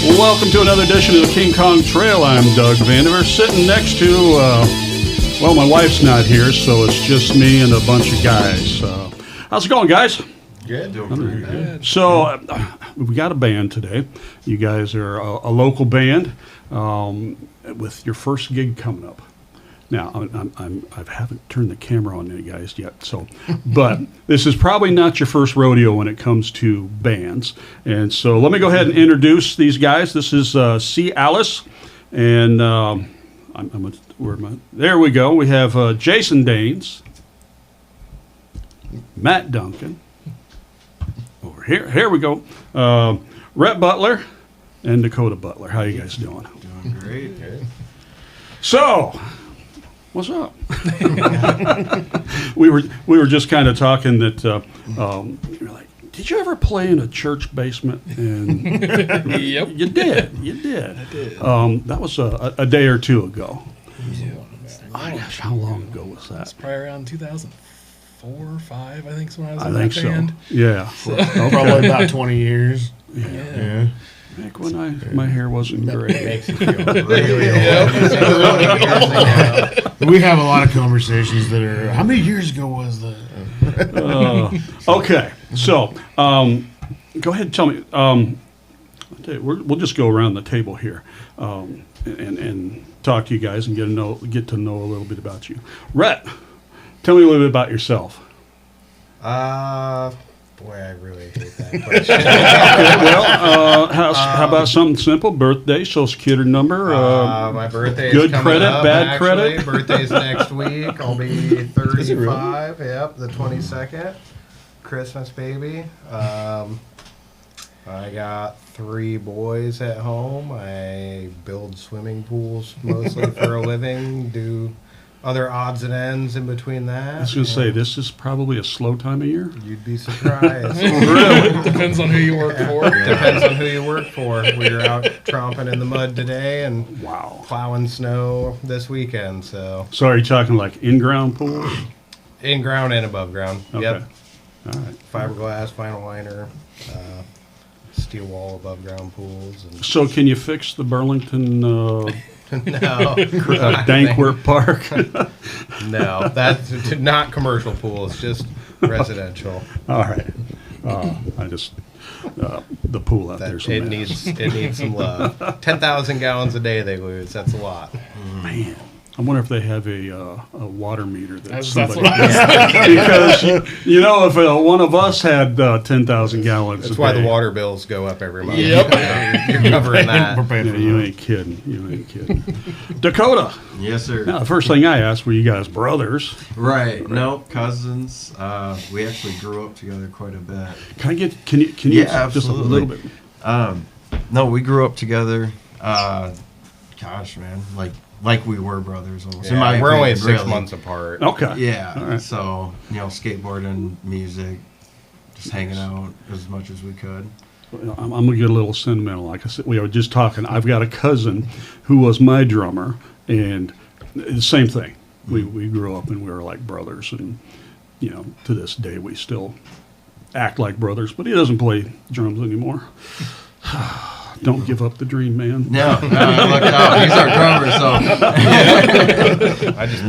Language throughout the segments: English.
Welcome to another edition of the King Kong Trail. I'm Doug Vandiver, sitting next to, well, my wife's not here, so it's just me and a bunch of guys. How's it going, guys? Good. Doing pretty good. So, we got a band today. You guys are a local band with your first gig coming up. Now, I haven't turned the camera on you guys yet, so, but this is probably not your first rodeo when it comes to bands. And so let me go ahead and introduce these guys. This is C. Alice, and there we go. We have Jason Dains, Matt Dunkin, over here we go, Rhett Butler, and Dakota Butler. How you guys doing? Doing great. Good. So, what's up? we were just kind of talking that you're like, did you ever play in a church basement? And Yep. you did. I did. That was a day or two ago. Yeah. Gosh, how long ago was that? It's probably around 2004 or 5, I think, is when I was I in think that so. band. Yeah. Probably about 20 years. Yeah. Back when my hair wasn't great. Makes you feel really old. We have a lot of conversations that are, how many years ago was that? Okay, so go ahead and tell me. I'll tell you, we'll just go around the table here and talk to you guys and get to know a little bit about you. Rhett, tell me a little bit about yourself. Boy, I really hate that question. Well, how about something simple? Birthday, social security number. My birthday good is coming credit, up, bad actually. credit? Birthday's next week. I'll be 35. Yep, the 22nd. Christmas, baby. I got 3 boys at home. I build swimming pools mostly for a living. Do other odds and ends in between that. I was going to say, this is probably a slow time of year. You'd be surprised. Really? Depends on who you work for. Depends on who you work for. We were out tromping in the mud today and Wow. plowing snow this weekend. So So are you talking like in-ground pools? in ground and above ground. Okay. Yep. All right. Fiberglass, vinyl liner, steel wall above ground pools. And So can you fix the Burlington no, Dankworth Park? no, that's not commercial pools, just residential. All right. I just the pool out there's a It mess. needs some love. 10,000 gallons a day they lose. That's a lot. Man, I wonder if they have a water meter that That's somebody what I was because you know if one of us had 10,000 gallons. That's a why day, the water bills go up every month. Yep. You're covering that. We're paying Yeah, for you that. ain't kidding. You ain't kidding. Dakota. Yes, sir. Now the first thing I asked were you guys brothers? Right. No, cousins. We actually grew up together quite a bit. Can you Yeah, just a absolutely. little bit? No, we grew up together. Gosh, man, like we were brothers almost. in my Yeah, we're only opinion, 6 really. months apart. Okay. Yeah. All right. So skateboarding, music, just hanging out as much as we could. I'm going to get a little sentimental. Like I said, we were just talking. I've got a cousin who was my drummer, and the same thing. We grew up and we were like brothers, and to this day we still act like brothers. But he doesn't play drums anymore. Don't give up the dream, man. No, look out. He's our drummer, so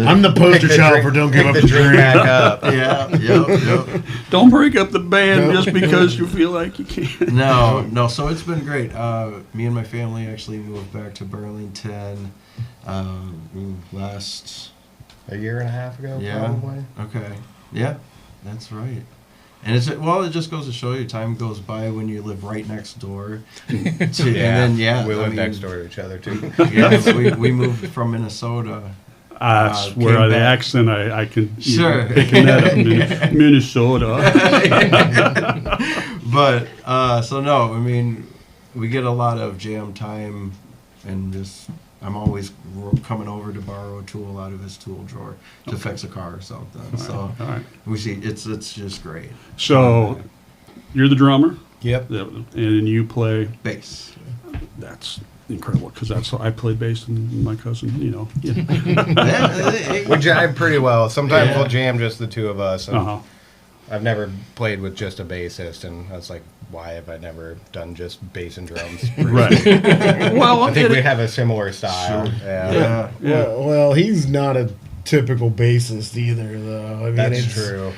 I'm the poster child for don't give up the dream. Back up. yeah, yep. Don't break up the band just because you feel like you can. No. So it's been great. Me and my family actually moved back to Burlington last. A year and a half ago, Yeah. probably. Okay. Yeah, that's right. And it just goes to show you, time goes by when you live right next door. And then we I live mean, next door to each other too. Yeah, we moved from Minnesota. That's where came the back. accent I can Sure. picking that up in Minnesota. But so no, I mean, we get a lot of jam time, and just I'm always coming over to borrow a tool out of his tool drawer to fix a car or something. So All right. we see it's just great. So you're the drummer, Yep. and you play. Bass. That's incredible because I play bass and my cousin. Yeah. We jive pretty well. Sometimes Yeah. we'll jam just the two of us. And Uh-huh. I've never played with just a bassist, and I was like, why have I never done just bass and drums? Right. Well, I think we have a similar style. Sure. Yeah. Well, he's not a typical bassist either, though. I mean, That's it's true.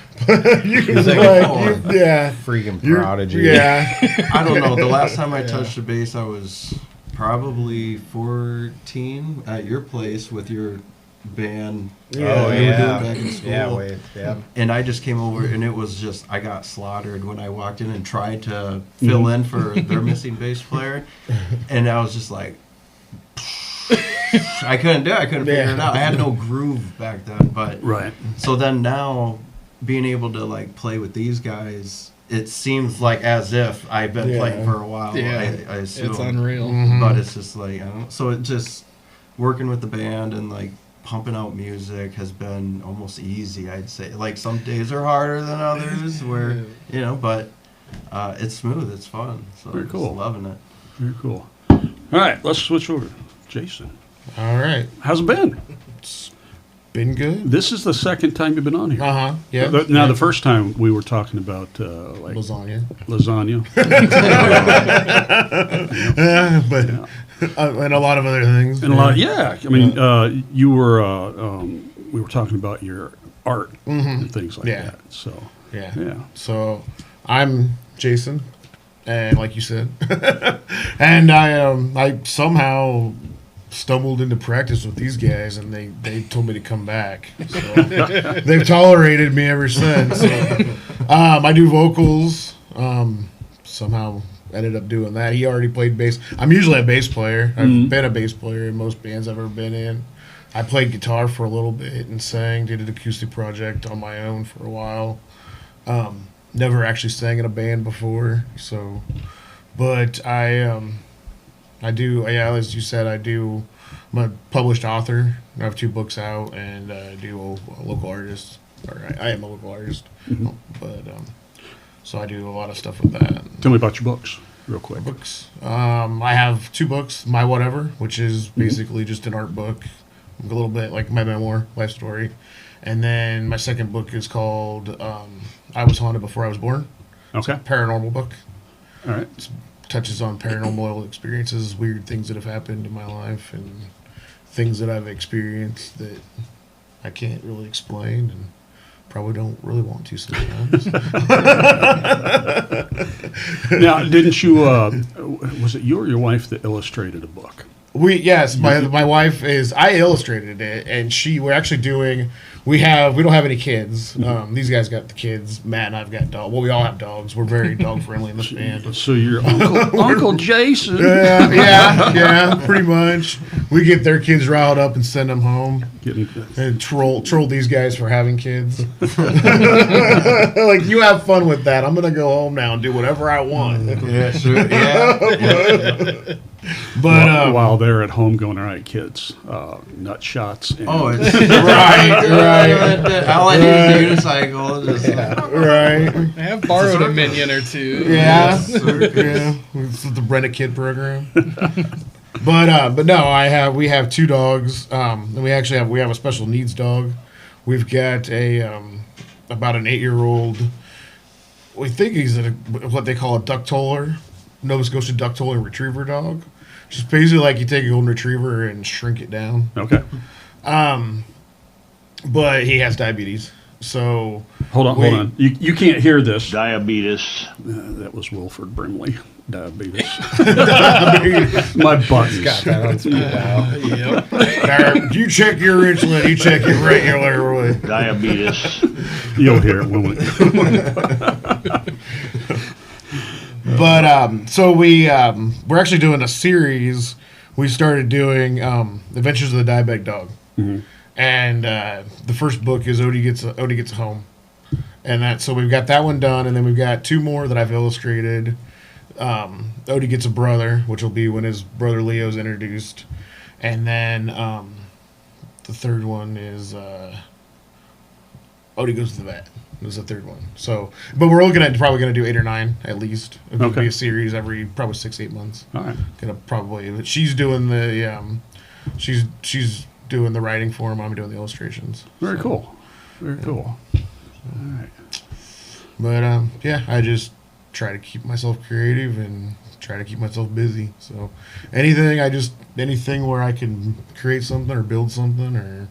He's like a yeah, Freaking You're- prodigy. Yeah, I don't know. The last time I touched the bass, I was probably 14 at your place with your band. Oh, you were doing yeah. back in school. Yeah, wait. Yeah. And I just came over, and it was just, I got slaughtered when I walked in and tried to fill in for their missing bass player. And I was just like, I couldn't do it. I couldn't figure it out. I had no groove back then. But Right. so then now, being able to like play with these guys, it seems like as if I've been playing for a while. Yeah, I assume. it's unreal. But it's just like, I don't know. So it just, working with the band and like pumping out music has been almost easy, I'd say. Like some days are harder than others where, you know, but it's smooth, it's fun. So Very I'm cool. just loving it. Very cool. All right, let's switch over. Jason, all right. how's it been? Been good. This is the second time you've been on here. Yeah. Now, the first time we were talking about like lasagna. lasagna. But and a lot of other things. And a lot, yeah. I mean, you were. We were talking about your art and things like Yeah. that. So Yeah. So I'm Jason, and like you said, and I somehow stumbled into practice with these guys, and they told me to come back. So they've tolerated me ever since. So, I do vocals. Somehow ended up doing that. He already played bass. I'm usually a bass player. I've been a bass player in most bands I've ever been in. I played guitar for a little bit and sang. Did an acoustic project on my own for a while. Never actually sang in a band before. So, but I do. Yeah, as you said, I do. I'm a published author. I have 2 books out, and I do a local artist. Or I am a local artist, but so I do a lot of stuff with that. tell me about your books, real quick. Books. I have 2 books. My Whatever, which is basically just an art book, a little bit like my memoir, life story, and then my second book is called I Was Haunted Before I Was Born. Okay. It's a paranormal book. All right. It touches on paranormal experiences, weird things that have happened in my life, and things that I've experienced that I can't really explain and probably don't really want to sometimes. Now, didn't you? Was it you or your wife that illustrated a book? My wife is. I illustrated it, and we're actually doing. We don't have any kids. These guys got the kids. Matt and I've got dogs. Well, we all have dogs. We're very dog friendly in this band. So your Uncle Jason. Yeah, pretty much. We get their kids riled up and send them home. And troll these guys for having kids. Like, you have fun with that. I'm gonna go home now and do whatever I want. Yeah, sure. Yeah. But while they're at home going, all right, kids, nut shots. And Oh, it's right. all I need is a unicycle. Just, Right. I have borrowed a minion or two. Yeah. Yeah. This is the Rent a Kid program. But no, we have 2 dogs. And we have a special needs dog. We've got about an 8-year-old. We think he's what they call a duck toller, Nova Scotia duck toller retriever dog. Just basically like you take a golden retriever and shrink it down. Okay. But he has diabetes. So Hold on. You can't hear this. Diabetes. That was Wilford Brimley. Diabetes. My buttons. Got that on speed dial. Yep. There, you check your insulin, you check your regular. Diabetes. You'll hear it when we. But so we're actually doing a series. We started doing Adventures of the Diabetic Dog, and the first book is Odie Gets a Home, and so we've got that one done, and then we've got 2 more that I've illustrated. Odie Gets a Brother, which will be when his brother Leo's introduced, and then the third one is Odie Goes to the Vet. Was the third one. So, but we're looking at probably going to do 8 or 9 at least. It'll Okay. be a series every probably 6-8 months. All right. Gonna probably. But she's doing the she's doing the writing for him. I'm doing the illustrations. Very cool. Very cool. All right. But yeah, I just try to keep myself creative and try to keep myself busy. So anything where I can create something or build something or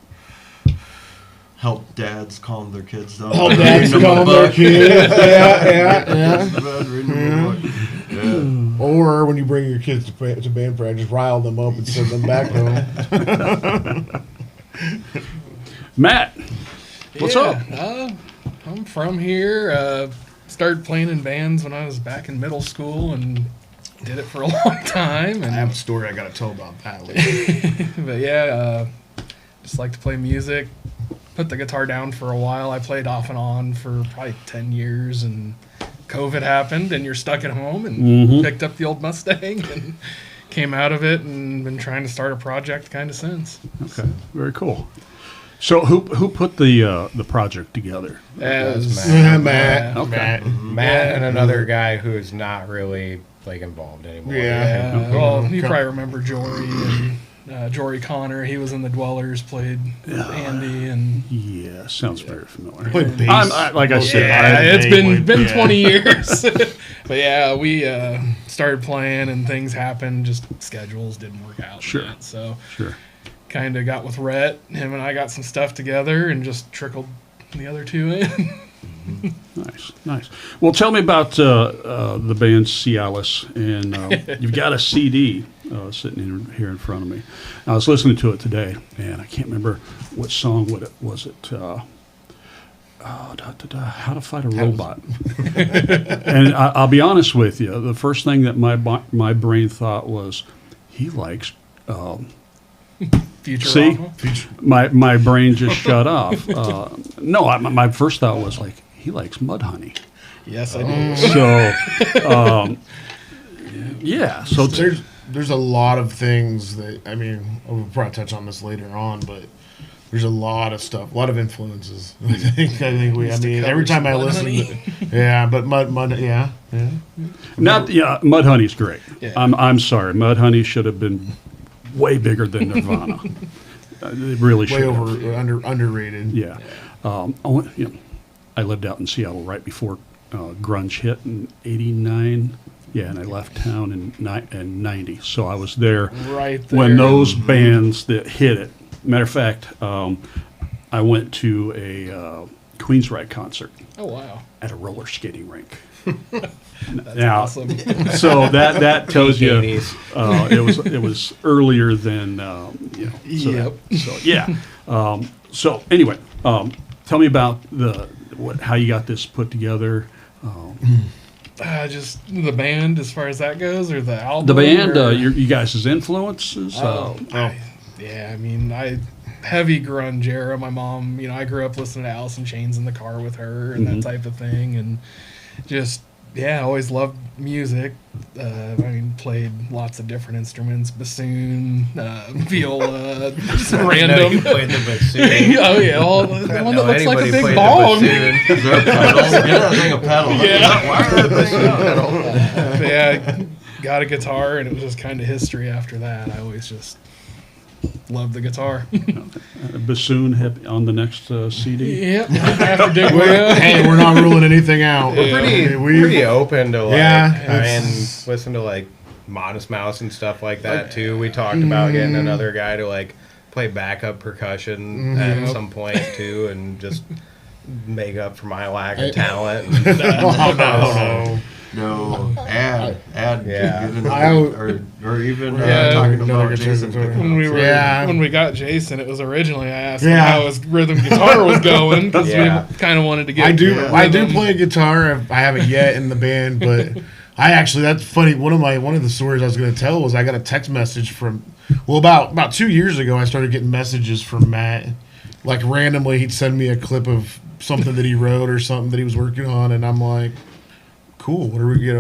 Help dads calm their kids down. help dads Reading them a calm their book. kids. Yeah. Reading them a book. Yeah. Or when you bring your kids to band practice, rile them up and send them back home. Matt, what's up? I'm from here. Started playing in bands when I was back in middle school and did it for a long time. I have And a story I got to tell about that later. but yeah, just like to play music. Put the guitar down for a while. I played off and on for probably 10 years, and COVID happened, and you're stuck at home, and picked up the old Mustang and came out of it, and been trying to start a project kind of since. Okay, very cool. So who put the project together? As Matt. Okay. Matt and another guy who's not really like involved anymore. Yeah. well, you probably remember Jory and Jory Connor. He was in the Dwellers, played Andy, and Yeah, sounds very familiar. Played bass. Like I said, yeah, it's been yeah. 20 years. But yeah, we started playing and things happened. Just schedules didn't work out. Sure. Yet, so sure. kind of got with Rhett. Him and I got some stuff together and just trickled the other two in. Nice. Well, tell me about the band Cialis, and you've got a CD sitting here in front of me. I was listening to it today, and I can't remember which song was it. How to Fight a Robot. And I'll be honest with you, the first thing that my brain thought was, he likes. Futurama. My brain just shut off. No, my first thought was like, he likes Mudhoney. Yes, I do. So, yeah. So There's a lot of things that, I mean, we'll probably touch on this later on, but there's a lot of stuff, a lot of influences. I think every time I listen but Mudhoney's great. Yeah. I'm sorry, Mudhoney should have been way bigger than Nirvana. It really should way have. underrated. Yeah. I lived out in Seattle right before grunge hit in '89. Yeah, and I left town in 90. So I was there Right there. when those bands that hit it. Matter of fact, I went to a Queensryche concert Oh, wow. at a roller skating rink. That's Now, awesome. So that tells you 80s. it was earlier than Yep. So anyway, tell me about how you got this put together. Just the band, as far as that goes, or the album? The band, or- you guys' influences. Yeah, I mean, heavy grunge era. My mom, I grew up listening to Alice in Chains in the car with her and that type of thing, and just always loved music. Played lots of different instruments: bassoon, viola, just random. You played the bassoon. Oh yeah, the one that looks like a Anybody big played the bong. bassoon. Is there a pedal? Get that thing a pedal. Yeah. Why are that thing a pedal? But yeah, got a guitar, and it was just kind of history after that. I always just loved the guitar. Bassoon on the next CD. Yep, I have to dig one out. Hey, we're not ruling anything out. Pretty open to Yeah, listen to like Modest Mouse and stuff like that too. We talked about getting another guy to like play backup percussion at some point too, and just make up for my lack of talent. No, add, Yeah. get another, or even talking another about Jason guitar. picking When up. when we got Jason, it was originally I asked him how his rhythm guitar was going because we kind of wanted to get. I do rhythm. play guitar. I haven't yet in the band, but that's funny. One of the stories I was going to tell was I got a text message from about 2 years ago. I started getting messages from Matt, like randomly. He'd send me a clip of something that he wrote or something that he was working on, and I'm like, cool. What are we,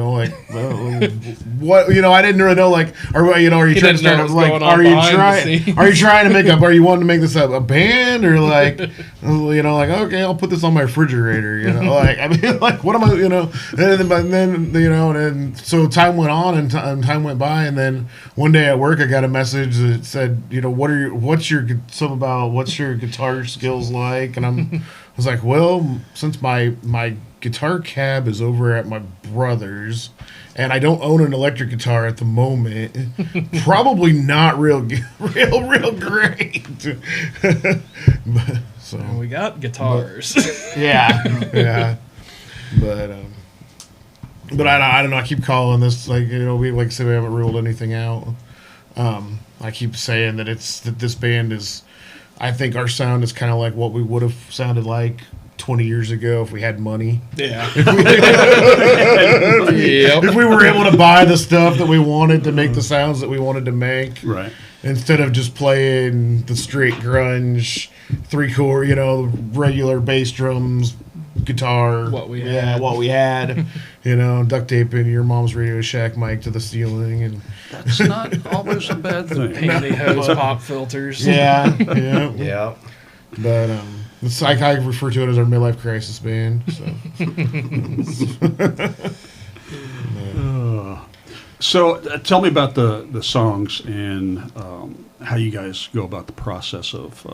what, I didn't really know, like, are you He trying to didn't know start, what was like, going on behind the scenes. are you trying to are you wanting to make this a band, or like, like, okay, I'll put this on my refrigerator, like, I mean, like, what am I, and then so time went on and time went by, and then one day at work I got a message that said, what's your guitar skills like, and I was like, well, since my guitar cab is over at my brother's, and I don't own an electric guitar at the moment. Probably not real great. So And we got guitars. yeah. But I don't know. I keep calling this we like I said we haven't ruled anything out. I keep saying that this band is. I think our sound is kind of like what we would have sounded like 20 years ago if we had money. Yeah. If we were able to buy the stuff that we wanted to make the sounds that we wanted to make. Right. Instead of just playing the straight grunge, 3-chord, regular bass drums, guitar. What we had. Duct taping your mom's Radio Shack mic to the ceiling. And That's not always a bad thing. Pantyhose pop filters. yeah. Yeah. But it's like I refer to it as our midlife crisis band. So. Tell me about the songs and how you guys go about the process of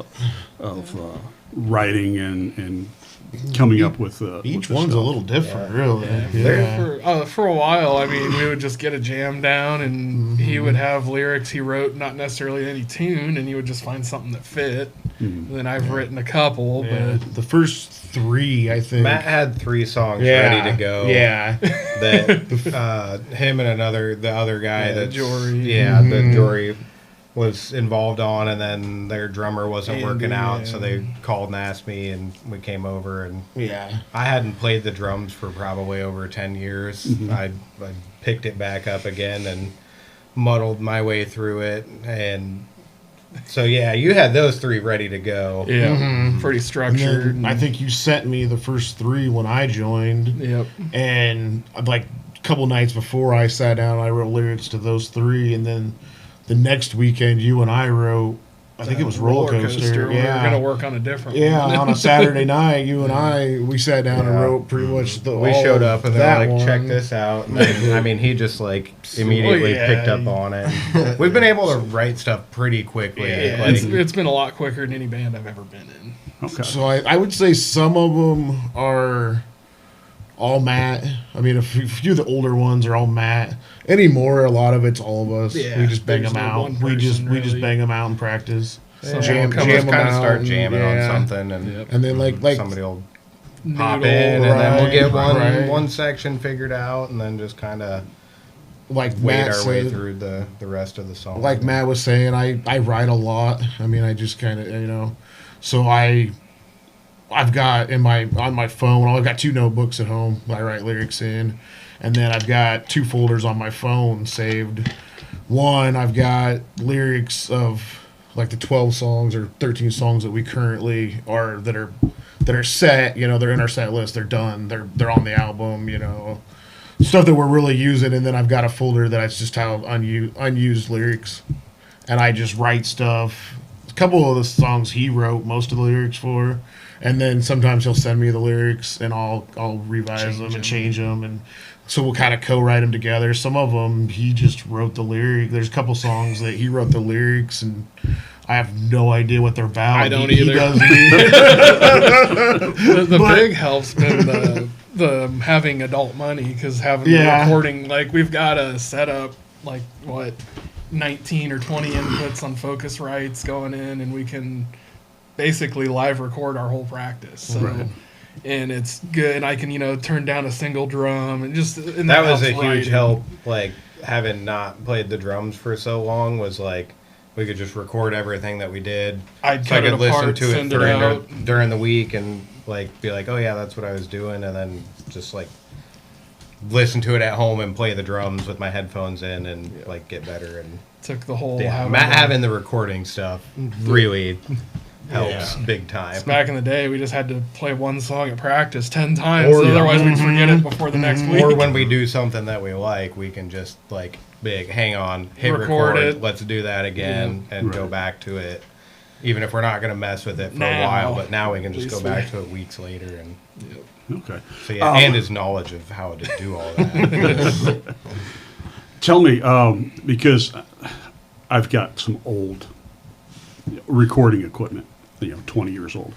writing and coming up with Each with the one's a stuff. little different, really. For a while, I mean, we would just get a jam down, and he would have lyrics he wrote, not necessarily any tune, and he would just find something that fit. And then I've written a couple, Yeah. but The first 3, I think. Matt had 3 songs ready to go. Yeah. That him and the other guy that Jory. that Jory was involved on, and then their drummer wasn't Andy, working out, so yeah. they called and asked me, and we came over, and Yeah. I hadn't played the drums for probably over 10 years. I picked it back up again and muddled my way through it, and so yeah, you had those 3 ready to go. yeah, pretty And structured. then I think you sent me the first 3 when I joined. Yep. And like a couple nights before I sat down, I wrote lyrics to those 3. And then the next weekend, you and I wrote, I think it was Roller Coaster. We were gonna work on a different Yeah, one. on a Saturday night, you and we sat down and wrote pretty much We all showed of up and that they're like, one. check this out. And then, I mean, he just immediately picked up on it. We've been able to write stuff pretty quickly. Yeah, it's been a lot quicker than any band I've ever been in. Okay. So I would say some of them are all Matt. I mean, a few of the older ones are all Matt. Anymore, a lot lot of it's all of us. Yeah, We just bang there's them no out. one We just person, bang them out in practice. Some jam will come just them kind of out start and- jamming on yeah. something, and Yep. And then like somebody will Noodle, pop in, and then we'll get right. one section figured out, and then just kind of like wade Matt our way said, through the rest of the song. like Matt was saying, I write a lot. I mean, I just kind of so I've got on my phone. I've got 2 notebooks at home that I write lyrics in, and then I've got 2 folders on my phone saved. One, I've got lyrics of like the 12 songs or 13 songs that we currently are that are set. They're in our set list. They're done. They're on the album. Stuff that we're really using, and then I've got a folder that's just how unused lyrics, and I just write stuff. A couple of the songs he wrote most of the lyrics for, and then sometimes he'll send me the lyrics, and I'll revise them and change them, and so we'll kind of co-write them together. Some of them he just wrote the lyric. There's a couple songs that he wrote the lyrics, and I have no idea what they're about. I don't He either. doesn't The But- big help's been the having adult money, because having the recording, we've got a setup 19 or 20 inputs on Focusrites going in, and we can basically live record our whole practice. So. Right. And it's good, and I can turn down a single drum, and and that was a helps huge writing. help. Having not played the drums for so long was we could just record everything that we did. I'd So I cut it could listen apart, to it send it out. during the week and be like, oh yeah, that's what I was doing, and then just listen to it at home and play the drums with my headphones in and get better. And Took the whole having the recording stuff really helps big time. Back in the day, we just had to play one song at practice 10 times, Or- otherwise we'd forget it before the next week. Or when we do something that we like, we can just hang on, hit Record record, it. let's do that again, and go Right. back to it. Even if we're not going to mess with it for a Now, while, but now we can just at go least back we- to it weeks later. And Okay. so yeah, and his knowledge of how to do all that. Tell me, because I've got some old recording equipment, 20 years old.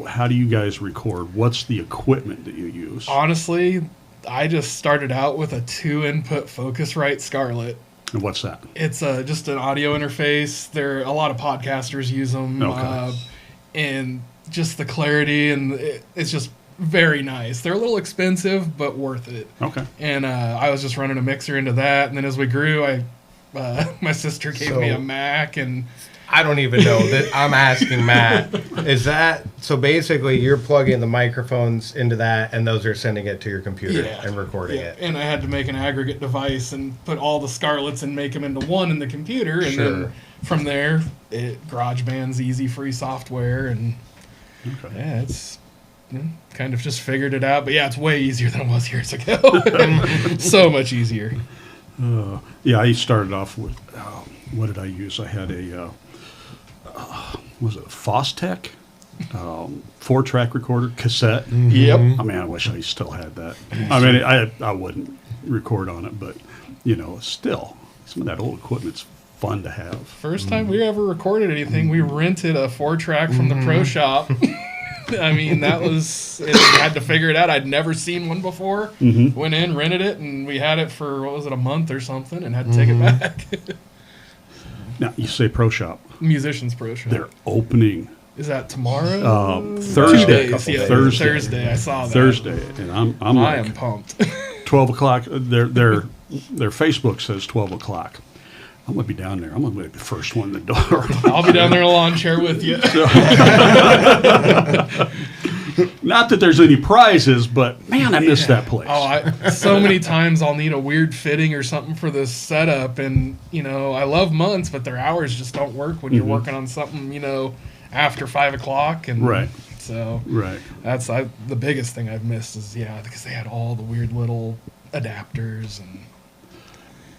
How do you guys record? What's the equipment that you use? Honestly, I just started out with a 2-input Focusrite Scarlett. And what's that? It's just an audio interface. A lot of podcasters use them, Okay. and just the clarity, and it's just very nice. They're a little expensive, but worth it. Okay. And I was just running a mixer into that, and then as we grew, my sister gave me a Mac, and I don't even know that. I'm asking Matt. Is that so? Basically, you're plugging the microphones into that, and those are sending it to your computer and recording it. And I had to make an aggregate device and put all the Scarletts and make them into one in the computer, and then from there, GarageBand's easy free software, and it's kind of just figured it out. But yeah, it's way easier than it was years ago. So much easier. I started off with what did I use? I had a was it a Fostech 4-track recorder cassette. Yep. I mean, I wish I still had that. I mean, I wouldn't record on it, but still some of that old equipment's fun to have. First time we ever recorded anything, we rented a 4-track from the pro shop. I mean, that was, I had to figure it out. I'd never seen one before. Went in, rented it, and we had it for, a month or something, and had to take it back. Now, you say pro shop. Musicians Pro Shop. They're opening Is that tomorrow? Thursday. 2 days, yeah. Thursday. I saw that. Thursday, and I'm I like am pumped. 12 o'clock. Their Facebook says 12 o'clock. I'm gonna be down there. I'm gonna be the first one in the door. I'll be down there in a lawn chair with you. Not that there's any prizes, but man, I miss that place. So many times I'll need a weird fitting or something for this setup, and I love months, but their hours just don't work when you're working on something, after 5 o'clock, and Right. So Right. that's the biggest thing I've missed is because they had all the weird little adapters and.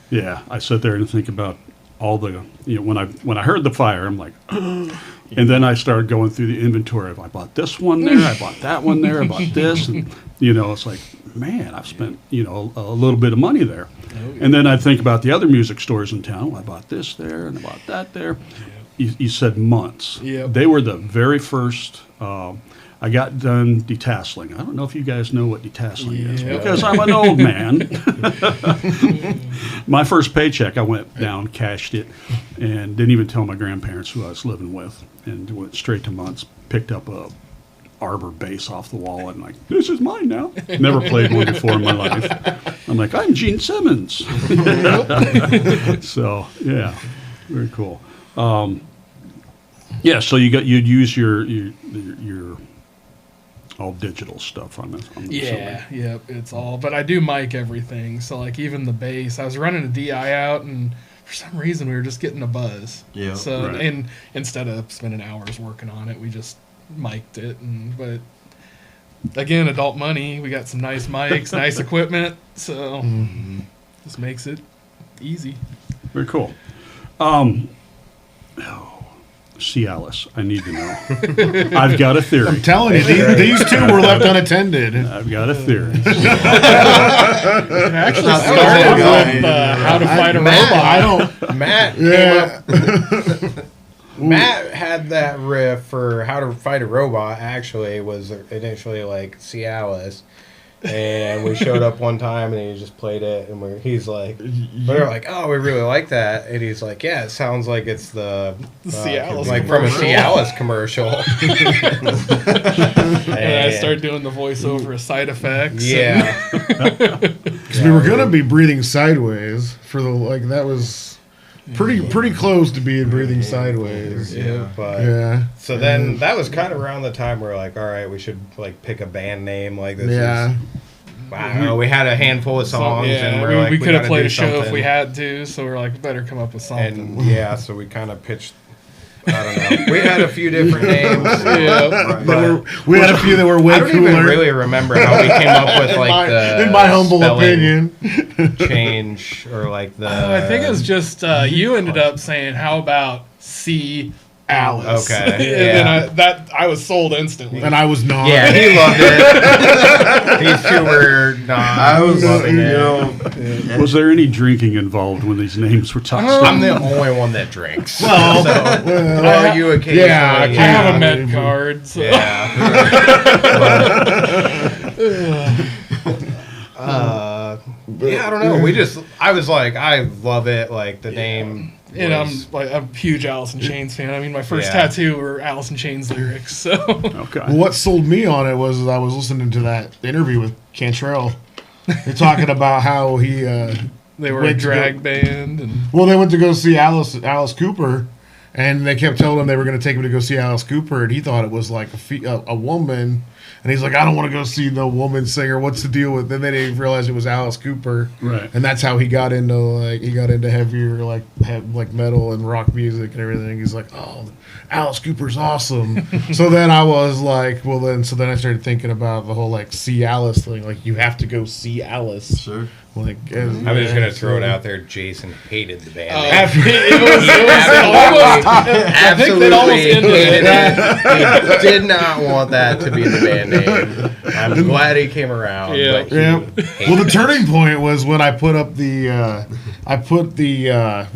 Yeah, I sit there and think about all the when I heard the fire, I'm like, and then I started going through the inventory of I bought this one there, I bought that one there, I bought this, and it's like, man, I've spent a little bit of money there. Oh, yeah. And then I think about the other music stores in town. Well, I bought this there and I bought that there. Yeah. You said months. Yeah. They were the very first. I got done detasseling. I don't know if you guys know what detasseling is because I'm an old man. My first paycheck, I went down, cashed it, and didn't even tell my grandparents who I was living with, and went straight to months. Picked up a Arbor bass off the wall and like, this is mine now. Never played one before in my life. I'm like, I'm Gene Simmons. So yeah, very cool. Yeah, so you'd use your all digital stuff on this. Yep, it's all. But I do mic everything, so like even the bass. I was running a DI out, and for some reason we were just getting a buzz. Yeah. So Right. and instead of spending hours working on it, we just mic'd it. But again, adult money. We got some nice mics, nice equipment, so this makes it easy. Very cool. Cialis, I need to know. I've got a theory. I'm telling you, these two were left unattended. I've got a theory. It actually started with How to Fight a Robot. I don't. Matt Yeah. came up. Matt had that riff for How to Fight a Robot. Actually, was initially like Cialis, and we showed up one time and he just played it, and he's like, we were like, oh, we really like that, and he's like, yeah, it sounds like it's the Cialis like from a Cialis commercial. And I started doing the voiceover of side effects. Yeah, Because we were gonna be breathing sideways for that was pretty close to being breathing sideways. yeah, but. Yeah. So then that was kind of around the time we're like, all right, we should like pick a band name like this. Yeah. I don't know. We had a handful of songs, and we're like, we could have gotta played do a show if something. we had to. So we're like, better come up with something. And so we kind of pitched. I don't know. We had a few different names. We had a few that were way I don't cooler. even really remember how we came up with like in my humble spelling opinion. change or like the. I think it was just you ended up saying, "How about Cialis?" Alice. Okay. And then I was sold instantly. And I was not. Yeah, he loved it. These two were not. I was loving you it. know, Was there any drinking involved when these names were tossed I'm out? the only one that drinks. Well, so, well, you occasionally. yeah, I have a I med mean, card. So. Yeah. Yeah, I don't know. I was like, I love it. Like the name. And was- I'm a huge Alice in Chains fan. I mean, my first Yeah. tattoo were Alice in Chains lyrics. So Okay. Well, what sold me on it was I was listening to that interview with Cantrell. They're talking about how he. they were a Went to drag go- band, and Well, they went to go see Alice Cooper, and they kept telling him they were going to take him to go see Alice Cooper, and he thought it was like a woman, and he's like, I don't want to go see no woman singer. What's the deal with? Then they didn't realize it was Alice Cooper, Right. and that's how he got into heavier like metal and rock music and everything. He's like, oh, Alice Cooper's awesome. So then I was like, well then, so then I started thinking about the whole like see Alice thing. Like you have to go see Alice. sure. Like I'm just gonna throw it out there. Jason hated the band. it was almost. I think that almost ended hated it. it. He did not want that to be the band name. I'm glad he came around. Yeah. But he Yeah. hated Well, the it. turning point was when I put up we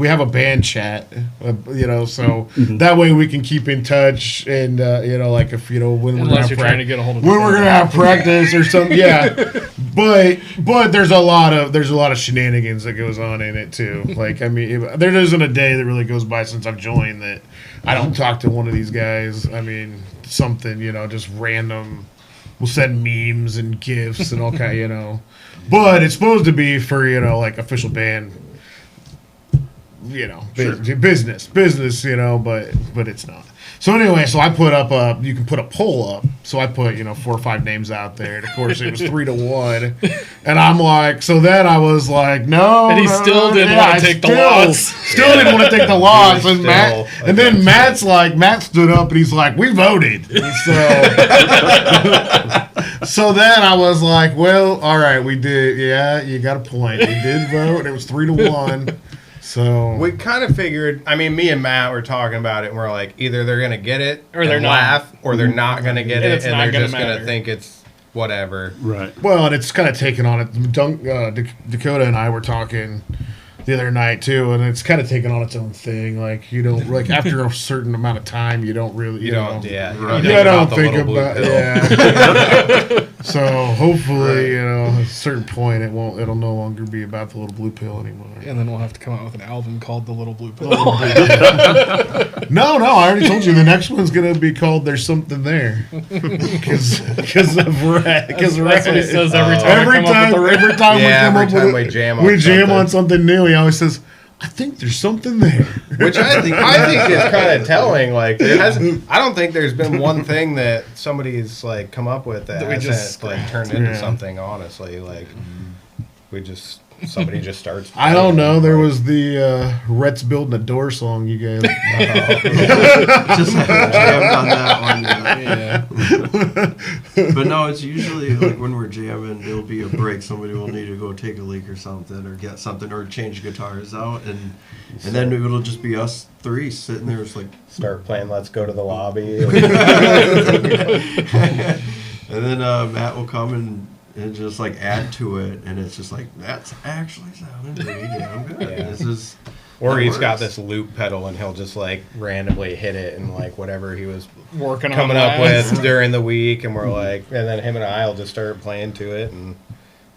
have a band chat, so that way we can keep in touch and, like if, when we're Unless gonna you're trying to get a hold of when we're going to have practice or something. Yeah. But there's a lot of shenanigans that goes on in it too. Like, I mean, there isn't a day that really goes by since I've joined that I don't talk to one of these guys. I mean, something, just random. We'll send memes and gifs and all kind, But it's supposed to be for, like official band, business, but it's not. So anyway, so I put up you can put a poll up. So I put, 4 or 5 names out there. And of course it was 3-1. And I'm like, so then I was like, no. And he still didn't want to take the loss. Still didn't want to take the loss. was And then Matt stood up and he's like, we voted. So then I was like, well, all right, we did. Yeah, you got a point. We did vote. It was 3-1. So We kind of figured. I mean, me and Matt were talking about it, and we're like, either they're gonna get it, Or they're and not. laugh, or they're not gonna get And it, it's and not they're gonna just gonna matter. think it's whatever. Right. Well, and it's kind of taken on it. Dakota and I were talking the other night too, and it's kind of taken on its own thing. Like you don't like after a certain amount of time, you don't really You don't, yeah, you Right. don't Yeah, I think don't about the think little blue about pill. yeah. So hopefully, at a certain point, it'll no longer be about the little blue pill anymore. And then we'll have to come out with an album called The Little Blue Pill. No, I already told you the next one's gonna be called "There's Something There" because of Rhett. Because That's what he says every time. Every I come time, up with the every time Yeah, we every come time up with we jam we on jam something. on something new. He always says, "I think there's something there." Which I think is kind of telling. Like, I don't think there's been one thing that somebody's like come up with that That we hasn't just like turned into Yeah. something. Honestly, like somebody just starts. I don't know. playing, There like, was the Rhett's Building a Door song you guys. Just jammed on that one. Yeah. Yeah. But no, it's usually like when we're jamming, there'll be a break. Somebody will need to go take a leak or something, or get something, or change guitars out, and then it'll just be us 3 sitting there. It's like, start playing. Let's go to the lobby. and then Matt will come and just like add to it, and it's just like that's actually sounding pretty damn good. Yeah. This is. Or it he's got works. this loop pedal, and he'll just like randomly hit it, and like whatever he was Working on coming up that. with during the week, and we're like, and then him and I will just start playing to it, and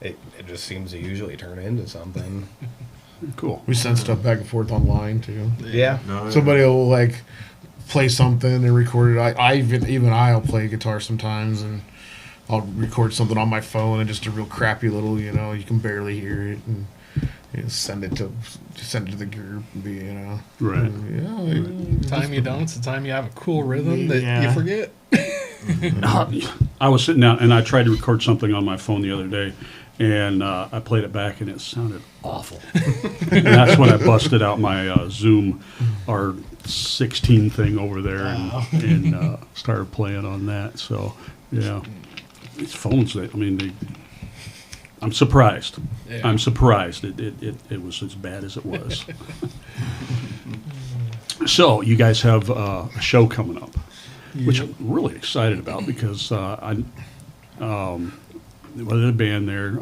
it just seems to usually turn into something. Cool. We send stuff back and forth online too. Yeah. No, Somebody will like play something and record it. Even I'll play guitar sometimes, and I'll record something on my phone and just a real crappy little, you can barely hear it, and send it to the group. Right. Yeah. The time you don't, it's the time you have a cool rhythm that Yeah. you forget. I was sitting down and I tried to record something on my phone the other day, and I played it back and it sounded awful. And that's when I busted out my Zoom R16 thing over there and started playing on that. So yeah, these phones. I'm surprised. Yeah. I'm surprised it was as bad as it was. So you guys have a show coming up, which Yep. I'm really excited about because the band there,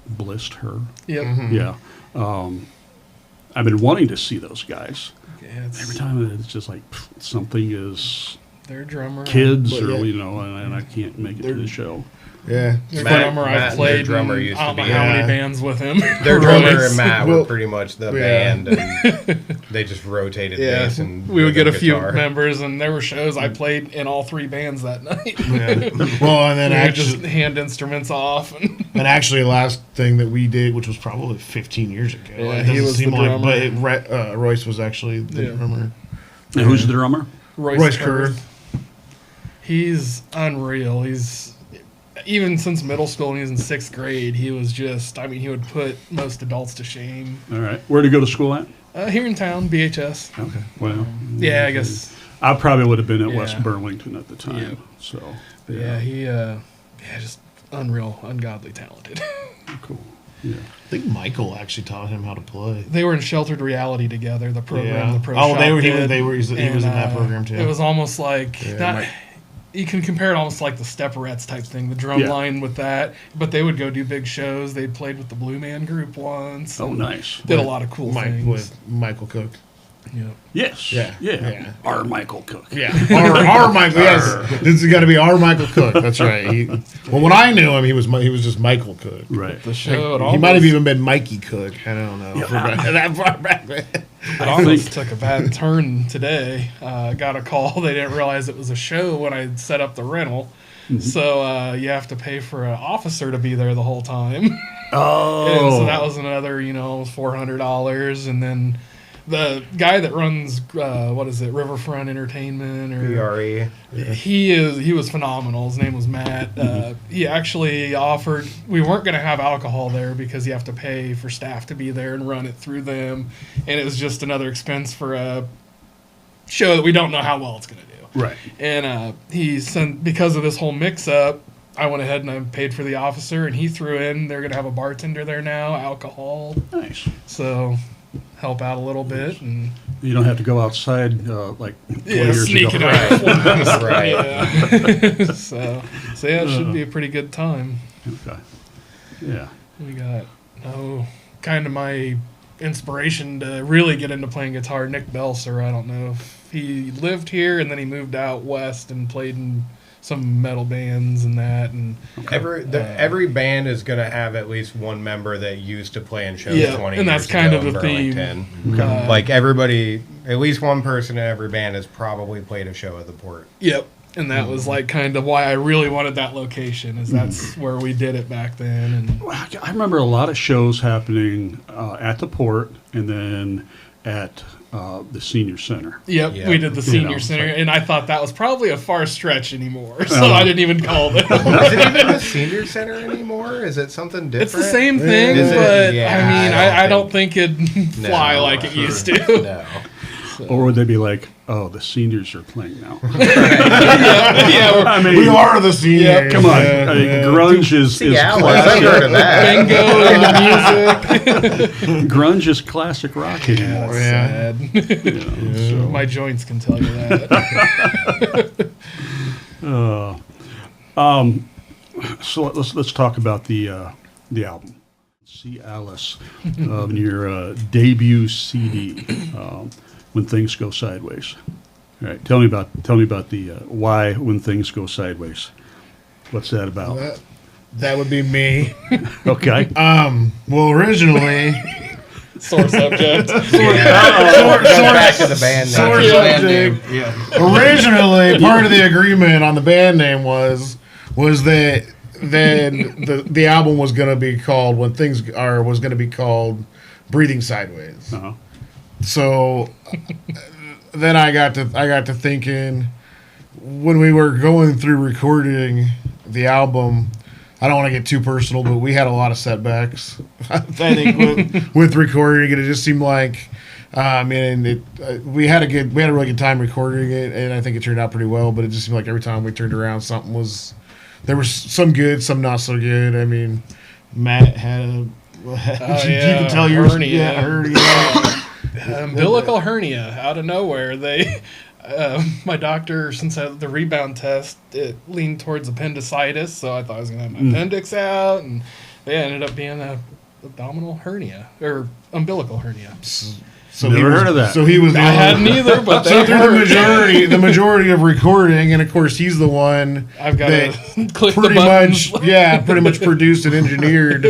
Blissed Her. Yep. Yeah. I've been wanting to see those guys. Yeah, it's Every time it's just like something is their drummer. kids But or, yeah. and I can't make it to the show. Yeah. Their Matt- drummer Matt I've and played. their drummer in used I to don't know be, how many yeah. bands with him. Their drummer Royce. and Matt Well, were pretty much the yeah. band, and they just rotated Yeah, bass and we would get a rhythm few guitar. members, and there were shows I played in all 3 bands that night. Yeah. Well, and then We would just actually, hand instruments off. last thing that we did, which was probably 15 years ago. Yeah, it he doesn't was seem the like, drummer. but Royce was actually the Yeah. drummer. And who's the drummer? Royce Kerr. He's unreal. He's even since middle school, and he was in 6th grade. He was just. I mean, he would put most adults to shame. All right. Where'd you go to school at? Here in town, BHS. Okay. Well, Yeah, I guess. I probably would have been at Yeah. West Burlington at the time. Yeah. So, Yeah, he. Just unreal, ungodly talented. Cool. Yeah. I think Michael actually taught him how to play. They were in Sheltered Reality together. The program, Yeah. the pro. Oh, shop they were. did. He was in And, that program too. It was almost like Yeah, that. Mike- You can compare it almost like the Stepperettes type thing, the drum Yeah. line with that. But they would go do big shows. They played with the Blue Man Group once. Oh, nice. Did a lot of cool Mike things. with Michael Cook. Yeah. Yes. Yeah. Yeah. Yeah. Our Michael Cook. Yeah, our Michael. Yes, this is got to be our Michael Cook. That's right. Well, when I knew him, he was just Michael Cook. Right. The show. He might have even been Mikey Cook. I don't know. That far back. It I almost think- took a bad turn today. Got a call. They didn't realize it was a show when I set up the rental. Mm-hmm. So you have to pay for an officer to be there the whole time. Oh. And so that was another, $400. And then the guy that runs, Riverfront Entertainment or PRE. he was phenomenal. His name was Matt. He actually offered, we weren't going to have alcohol there because you have to pay for staff to be there and run it through them. And it was just another expense for a show that we don't know how well it's going to do. Right. And he sent, because of this whole mix-up, I went ahead and I paid for the officer, and he threw in, they're going to have a bartender there now, alcohol. Nice. So help out a little bit. And You don't have to go outside like 20 years sneaking ago. out. Right. Yeah. so yeah, it should be a pretty good time. Okay. Yeah. We got, kind of my inspiration to really get into playing guitar, Nick Belser. I don't know if he lived here and then he moved out west and played in some metal bands and that. And Every band is going to have at least one member that used to play in shows Yeah, 20 and years that's kind ago of in the theme. Burlington. Uh, Like everybody, at least one person in every band has probably played a show at the Port. Yep. And that was like kind of why I really wanted that location, is that's where we did it back then. And I remember a lot of shows happening at the Port and then at the Senior Center. yep, Yeah. we did the senior it's center, like- and I thought that was probably a far stretch anymore, so I didn't even call it. Is it even the senior center anymore? Is it something different? It's the same thing, Is it? but Yeah, I don't think it'd fly No. like it used to. No. Or would they be like, oh, the seniors are playing now? Yeah, I mean, We are the seniors. Yeah, come on. Yeah, I mean, yeah. grunge is Alex, classic. I've heard of that. bingo and music. Grunge is classic rock anymore. Yeah. Sad. You know, so. My joints can tell you that. So let's talk about the album. See Alice, your debut CD, When Things Go Sideways. All right, tell me about the why When Things Go Sideways. What's that about? That would be me. Okay. Well, originally, Sore subject. Back to the band name. Sort Yeah. of name. Yeah. Originally, part of the agreement on the band name was that then the album was going to be called was going to be called Breathing Sideways. Uh-huh. So then I got to thinking, when we were going through recording the album, I don't want to get too personal, but we had a lot of setbacks. I think with recording it, just seemed like, we had a really good time recording it, and I think it turned out pretty well. But it just seemed like every time we turned around, there was some good, some not so good. I mean, Matt had a. You yeah, can tell yours. hernia. Yeah, hernia. Umbilical hernia out of nowhere. My doctor, since I had the rebound test, it leaned towards appendicitis, so I thought I was going to have my appendix out, and it ended up being a abdominal hernia, or umbilical hernia. So Never heard of that. So he was. I hadn't either, but So they through heard. the majority of recording, and of course he's the one I've got that to click the pretty buttons. much, pretty much produced and engineered.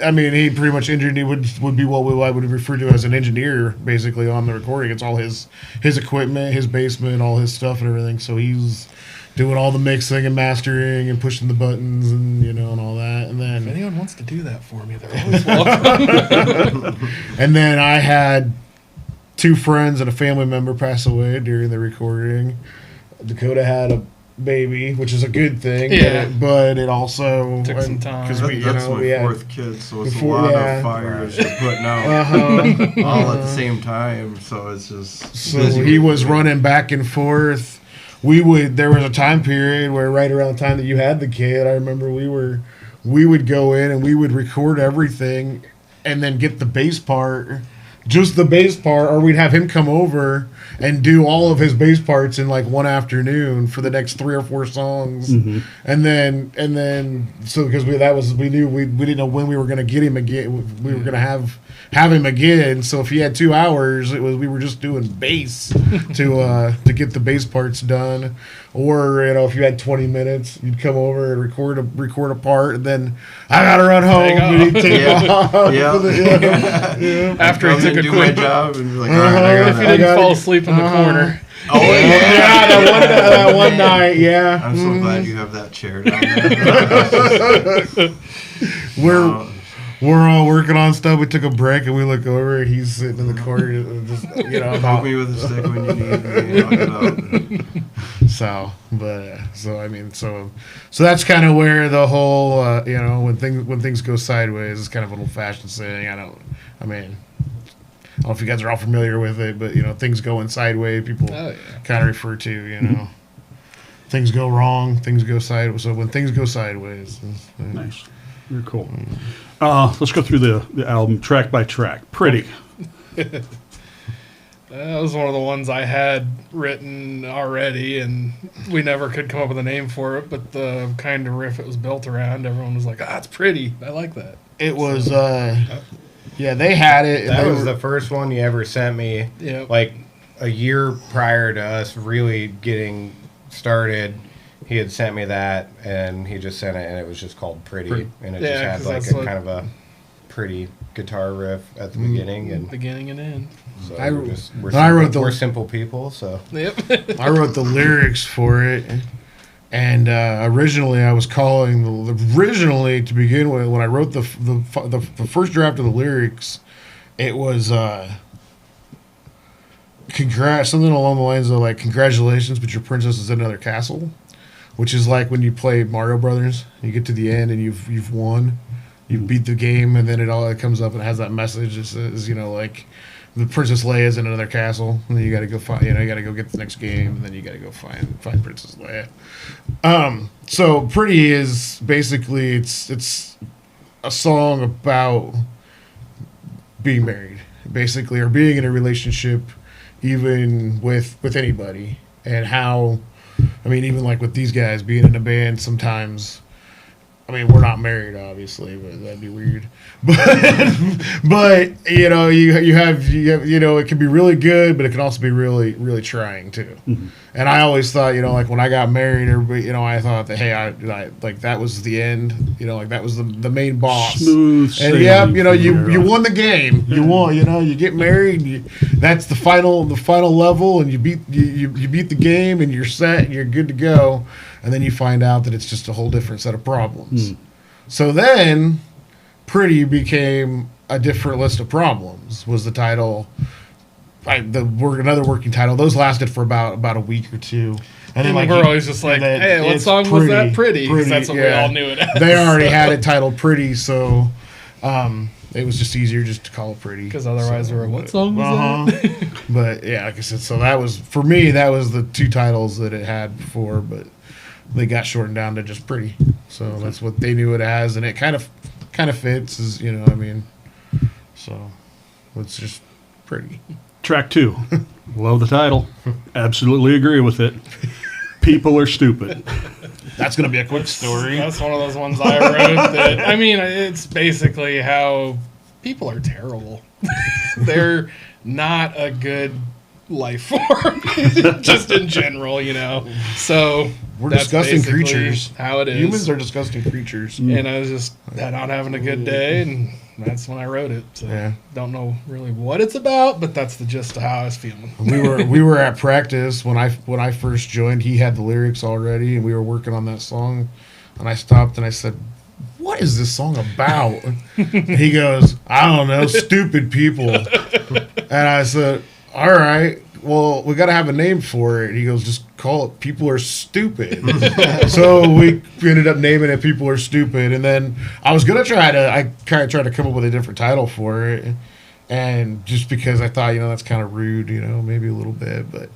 I mean, he pretty much engineered would be what I would refer to as an engineer, basically on the recording. It's all his equipment, his basement, all his stuff and everything. So he's doing all the mixing and mastering and pushing the buttons and and all that. And If then anyone wants to do that for me, they're always welcome. and then I had 2 friends and a family member pass away during the recording. Dakota had a baby, which is a good thing. Yeah. But it also Took some time. because we, That's my we had 4th kid, so it's before- a lot yeah. of fires you're putting out all at the same time. So it's just So busy. he was running back and forth. There was a time period where right around the time that you had the kid, I remember we would go in and we would record everything and then get the bass part, just the bass part, or we'd have him come over and do all of his bass parts in like one afternoon for the next 3 or 4 songs. And then so because we knew we didn't know when we were going to get him again. We were going to have him again. So if he had 2 hours, we were just doing bass to get the bass parts done. Or if you had 20 minutes, you'd come over and record a part, and then I gotta run home. Take And he'd take Yeah. off. Yeah. After he Come took and a do quick my job and be like, all right, If I you got didn't gotta fall get- asleep in the corner. Oh yeah. that one night, yeah. I'm so glad you have that chair down there. We're all working on stuff. We took a break and we look over. He's sitting in the corner, just Poke me with a stick when you need me. I'll get out. So that's kind of where the whole when things go sideways, it's kind of an old fashioned saying. I don't know if you guys are all familiar with it, but things going sideways, people Oh, yeah. kind of refer to things go wrong, things go sideways. So when things go sideways, Nice. You're cool. Let's go through the album track by track. Pretty. That was one of the ones I had written already, and we never could come up with a name for it. But the kind of riff it was built around, everyone was like, "Ah, it's pretty. I like that." it was they had it. That They was were- the first one you ever sent me. Yeah. Like a year prior to us really getting started, he had sent me that, and he just sent it, and it was just called Pretty. And it Yeah, just 'cause had like that's a what- kind of a pretty guitar riff at the beginning. And Beginning and end. so I we're I wrote the- we're simple people, so. Yep. I wrote the lyrics for it, and originally I was calling originally to begin with when I wrote the first draft of the lyrics, it was something along the lines of like congratulations, but your princess is in another castle, which is like when you play Mario Brothers, you get to the end and you've won, you beat the game, and then it comes up and it has that message that says like the Princess Leia's in another castle, and then you got to go find, you got to go get the next game, and then you got to go find Princess Leia. So Pretty is basically it's a song about being married, basically, or being in a relationship, even with anybody, and how, even like with these guys being in a band, sometimes. We're not married, obviously, but that'd be weird. But you have it can be really good, but it can also be really, really trying too. Mm-hmm. And I always thought, like when I got married, everybody, I thought that hey, I like that was the end. Like that was the main boss. Smooth And sailing yeah, from you there on. won the game. You won. You get married. That's the final level, and you beat the game, and you're set, and you're good to go. And then you find out that it's just a whole different set of problems. So then, Pretty became a different list of problems. Was the title? Another working title. Those lasted for about a week or two. And then We're always just like, then hey, what it's song was that? Pretty. 'Cause Pretty, that's what we yeah. all knew it as. They already had it titled Pretty, so it was just easier just to call it Pretty. Because otherwise, we're what song was that? But yeah, like I said, so that was for me. That was the 2 titles that it had before, but they got shortened down to just Pretty. So that's what they knew it as, and it kind of fits, as So it's just Pretty. Track 2. Love the title. Absolutely agree with it. People are stupid. That's gonna be a quick story. That's one of those ones I wrote that, I mean, it's basically how people are terrible. They're not a good life form, just in general, you know. So We're that's disgusting basically creatures. how it is. Humans are disgusting creatures. And I was just not having a good day, and that's when I wrote it. So Yeah. don't know really what it's about, but that's the gist of how I was feeling. We were at practice when I first joined. He had the lyrics already, and we were working on that song. And I stopped and I said, "What is this song about?" And he goes, "I don't know, stupid people." And I said, "All right, well, we got to have a name for it." He goes, "Just call it People Are Stupid." So we ended up naming it People Are Stupid. And then I was gonna tried to come up with a different title for it. And just because I thought, that's kind of rude, maybe a little bit, but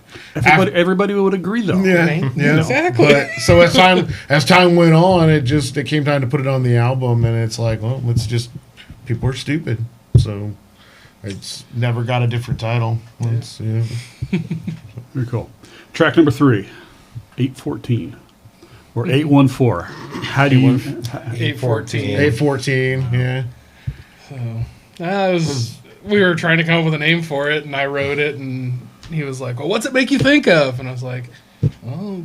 Everybody would agree, though. yeah, Exactly. But so as time went on, it came time to put it on the album, and it's like, well, it's just People Are Stupid. So it's never got a different title. Very cool. Track number 3, 814 or 814. How do you? 814. 814, yeah. So we were trying to come up with a name for it, and I wrote it, and he was like, "Well, what's it make you think of?" And I was like, "Well,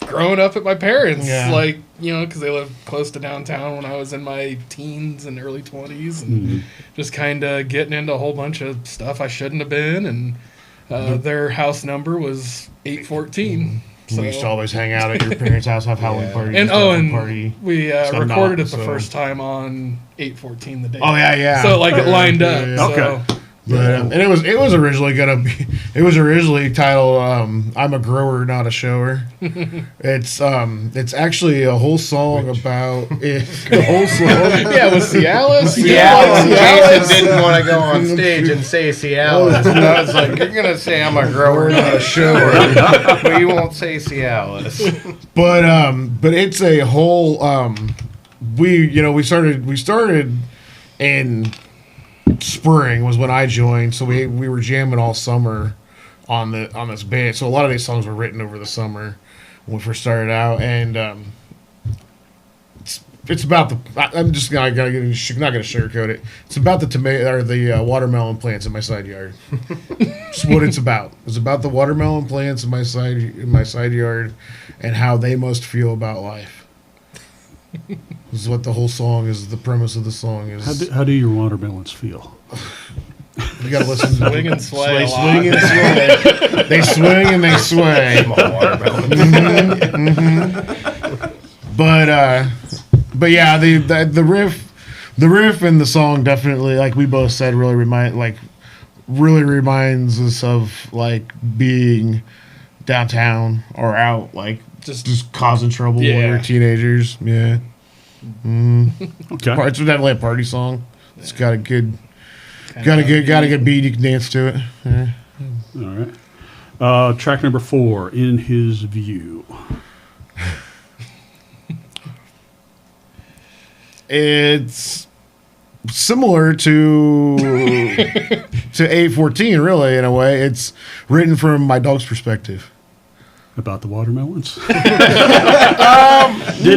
growing up at my parents, Yeah. because they lived close to downtown when I was in my teens and early 20s, and just kind of getting into a whole bunch of stuff I shouldn't have been, and their house number was 814." So, We used to always hang out at your parents' house, have Halloween parties. and party. we So recorded it the so- first time on 814 the day. Oh yeah. So it lined up. Yeah. So. Okay. But, and it was originally titled "I'm a Grower, Not a Shower." It's actually a whole song about it. The whole song. Yeah, with Cialis. Jason didn't want to go on stage and say Cialis. And I was like, "You're gonna say I'm a grower, not a shower, but you won't say Cialis." But it's a whole. We started in spring was when I joined, so we were jamming all summer on this band. So a lot of these songs were written over the summer when we first started out, and it's about the. I'm just not gonna sugarcoat it. It's about the tomato or the watermelon plants in my side yard. That's what it's about. It's about the watermelon plants in my side yard, and how they must feel about life. This is what the whole song is. The premise of the song is. How do your watermelons feel? You gotta listen to Swing and sway a lot. Swing and sway. They swing and they sway. Small watermelon. But yeah, the riff and the song definitely, like we both said, really reminds us of like being downtown or out, like just causing trouble when we were teenagers. Yeah. Okay. It's definitely a party song. It's got a good beat. You can dance to it. Yeah. All right. Track number 4, In His View. It's similar to 814, really, in a way. It's written from my dog's perspective. About the watermelons? Did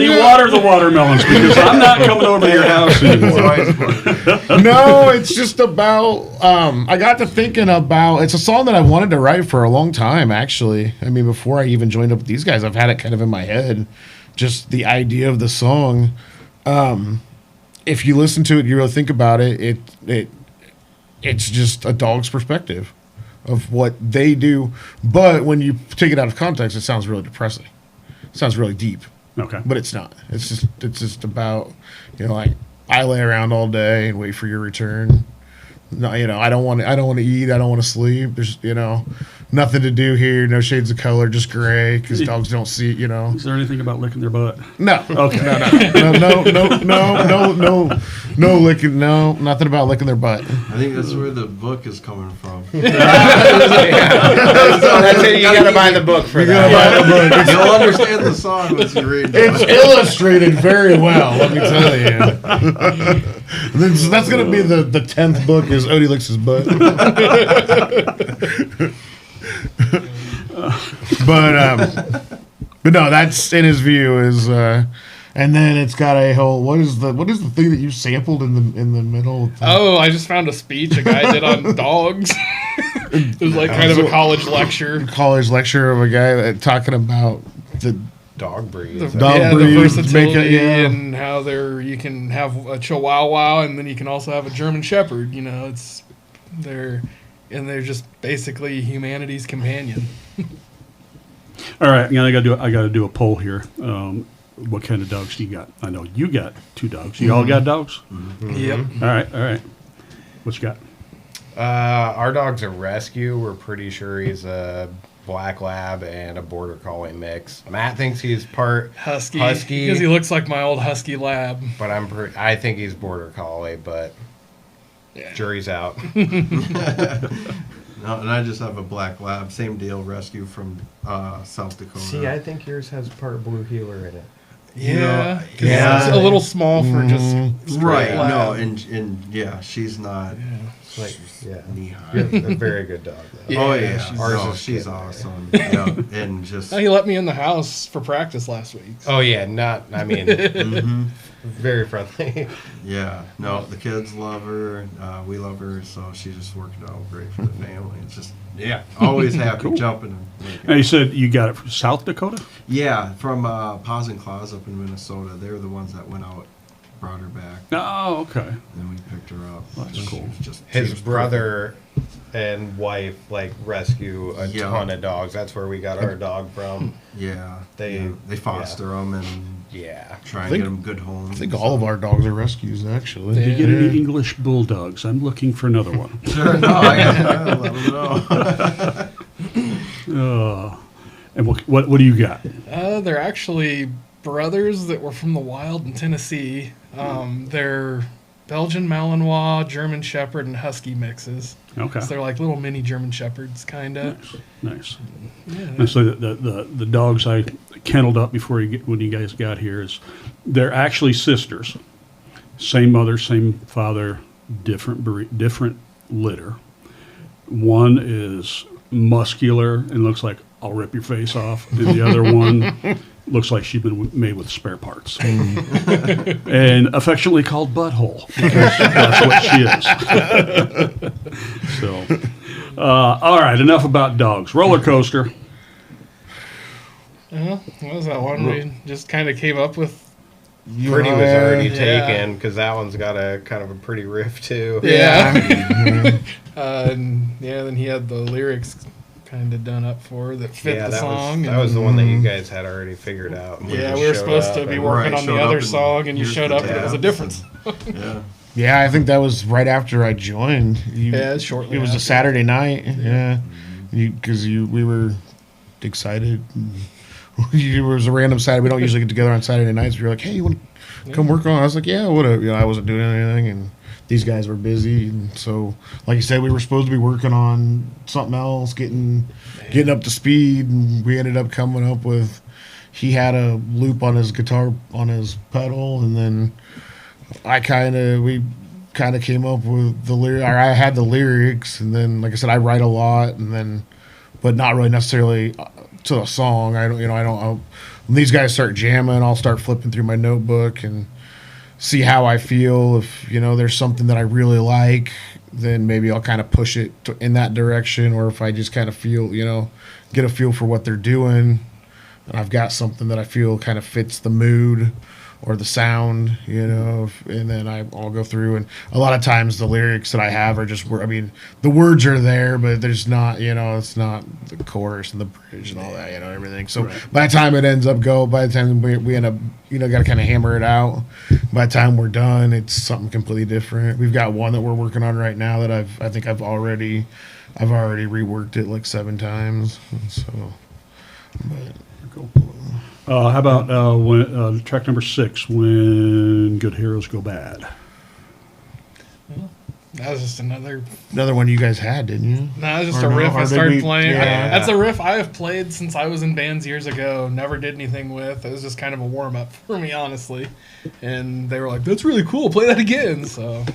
he water the watermelons? Because I'm not coming over to your house anymore. No, it's just about. I got to thinking about. It's a song that I wanted to write for a long time, actually. I mean, before I even joined up with these guys, I've had it kind of in my head. Just the idea of the song. If you listen to it, you really think about it. It's just a dog's perspective of what they do, but when you take it out of context, it sounds really depressing. It sounds really deep. Okay. But it's not. It's just about, like I lay around all day and wait for your return. No, I don't want to eat. I don't want to sleep. There's, nothing to do here. No shades of color, just gray because dogs don't see. Is there anything about licking their butt? No. Okay. No licking. No, nothing about licking their butt. I think that's where the book is coming from. That's it. You gotta buy the book for that. You'll understand the song once you read it. It's illustrated very well. Let me tell you. So that's gonna be the 10th book is Odie licks his butt. But no, that's in his view is, and then it's got a whole what is the thing that you sampled in the middle? Oh, I just found a speech a guy did on dogs. It was like kind of a college lecture. College lecture of a guy talking about the Dog breed. The, Dog the breeds, versatility yeah. and how you can have a Chihuahua and then you can also have a German Shepherd. You know, they're just basically humanity's companion. All right, I gotta do a poll here. What kind of dogs do you got? I know you got 2 dogs. You all got dogs? Yep. All right. What you got? Our dog's a rescue. We're pretty sure he's a black lab and a border collie mix. Matt thinks he's part Husky. Husky. Because he looks like my old Husky lab. but I think he's border collie, but Yeah. jury's out. No, and I just have a black lab, same deal, rescue from South Dakota. See, I think yours has part blue healer in it. Yeah. 'Cause Yeah. It's a little small for just straight right? lab. No, and yeah, she's not Like, yeah, knee high. a very good dog. Though. Yeah, Oh yeah, she's- Ours no, is she's getting awesome. Yeah, and just He let me in the house for practice last week. Oh yeah, I mean, mhm. very friendly. Yeah, no, the kids love her. We love her, so she's just working out great for the family. It's just, yeah, always happy Cool. jumping. Now you said you got it from South Dakota? Yeah, from Paws and Claws up in Minnesota. They're the ones that went out, brought her back, Oh, okay. and we picked her up. That's She cool. was just she His was brother and wife rescue a Yeah. ton of dogs. That's where we got our dog from. perfect. Yeah, They- they foster them and Yeah. try and think- get them good homes. I think all of our dogs are rescues, actually. Did you get any English bulldogs? I'm looking for another one. Sure, no, I got let them know. And what do you got? They're actually brothers that were from the wild in Tennessee. They're Belgian Malinois, German Shepherd, and Husky mixes. Okay. So they're like little mini German Shepherds, kind of. Nice. Yeah. And so the dogs I kenneled up before when you guys got here they're actually sisters, same mother, same father, different litter. One is muscular and looks like I'll rip your face off, and the other one looks like she's been made with spare parts, and affectionately called Butthole because that's what she is. So, all right, enough about dogs. Roller coaster. What was that one we just kind of came up with? Pretty was already Yeah. taken because that one's got a kind of a pretty riff too. Yeah. And then he had the lyrics kind of done up for that fit Yeah, the that song. was, that was the one that you guys had already figured out. Yeah, we were supposed to be working Right, on the showed up other and song, and you here's showed the up, and it was a tabs difference. Yeah. Yeah, I think that was right after I joined. Yeah, shortly It was a after. Saturday night. Yeah, because we were excited. It was a random Saturday. We don't usually get together on Saturday nights. We were like, "Hey, you want to come work on?" I was like, "Yeah, whatever." You know, I wasn't doing anything, and these guys were busy, and so, like you said, we were supposed to be working on something else, getting up to speed, and we ended up coming up with. He had a loop on his guitar on his pedal, and then we kind of came up with the lyric. I had the lyrics, and then, like I said, I write a lot, and then, but not really necessarily to a song. When these guys start jamming, I'll start flipping through my notebook and see how I feel. If there's something that I really like, then maybe I'll kind of push it in that direction. Or if I just kind of feel, get a feel for what they're doing, and I've got something that I feel kind of fits the mood or the sound, and then I'll go through, and a lot of times the lyrics that I have are just, the words are there, but there's not, it's not the chorus and the bridge and all that, everything. So by the time it ends up by the time we end up, got to kind of hammer it out. By the time we're done, it's something completely different. We've got one that we're working on right now that I think I've already reworked it like 7 times. So, Cool. How about when track number 6, When Good Heroes Go Bad? That was just another. Another one you guys had, didn't you? No, that was just Or a no, riff or I did started we- playing. yeah. That's a riff I have played since I was in bands years ago. Never did anything with. It was just kind of a warm up for me, honestly. And they were like, "That's really cool. Play that again." So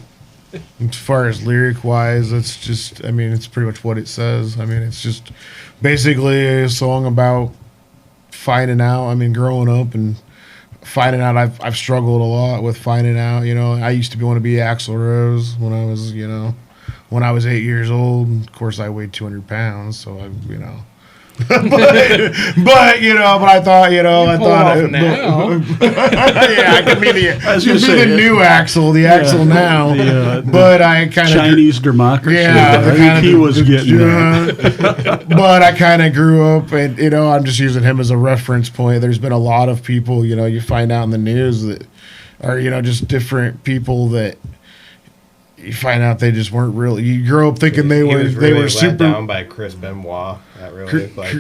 As far as lyric wise, it's just, I mean, it's pretty much what it says. I mean, it's just basically a song about finding out. I mean, growing up and finding out. I've struggled a lot with finding out. You know, I used to want to be Axl Rose when I was, you know, when I was 8 years old. Of course, I weighed 200 pounds, so I, you know. but you know, but I thought, you know, I pull it thought off now. yeah, I could be the, I was gonna be say, the new Axl, the Axl now. But I kind of Chinese democracy. yeah, I the think kind of he was getting that. but I kind of grew up, and you know, I'm just using him as a reference point. There's been a lot of people, you know, you find out in the news that are, you know, just different people that you find out they just weren't really. You grow up thinking they He were was they really were let super. down by Chris Benoit. That really like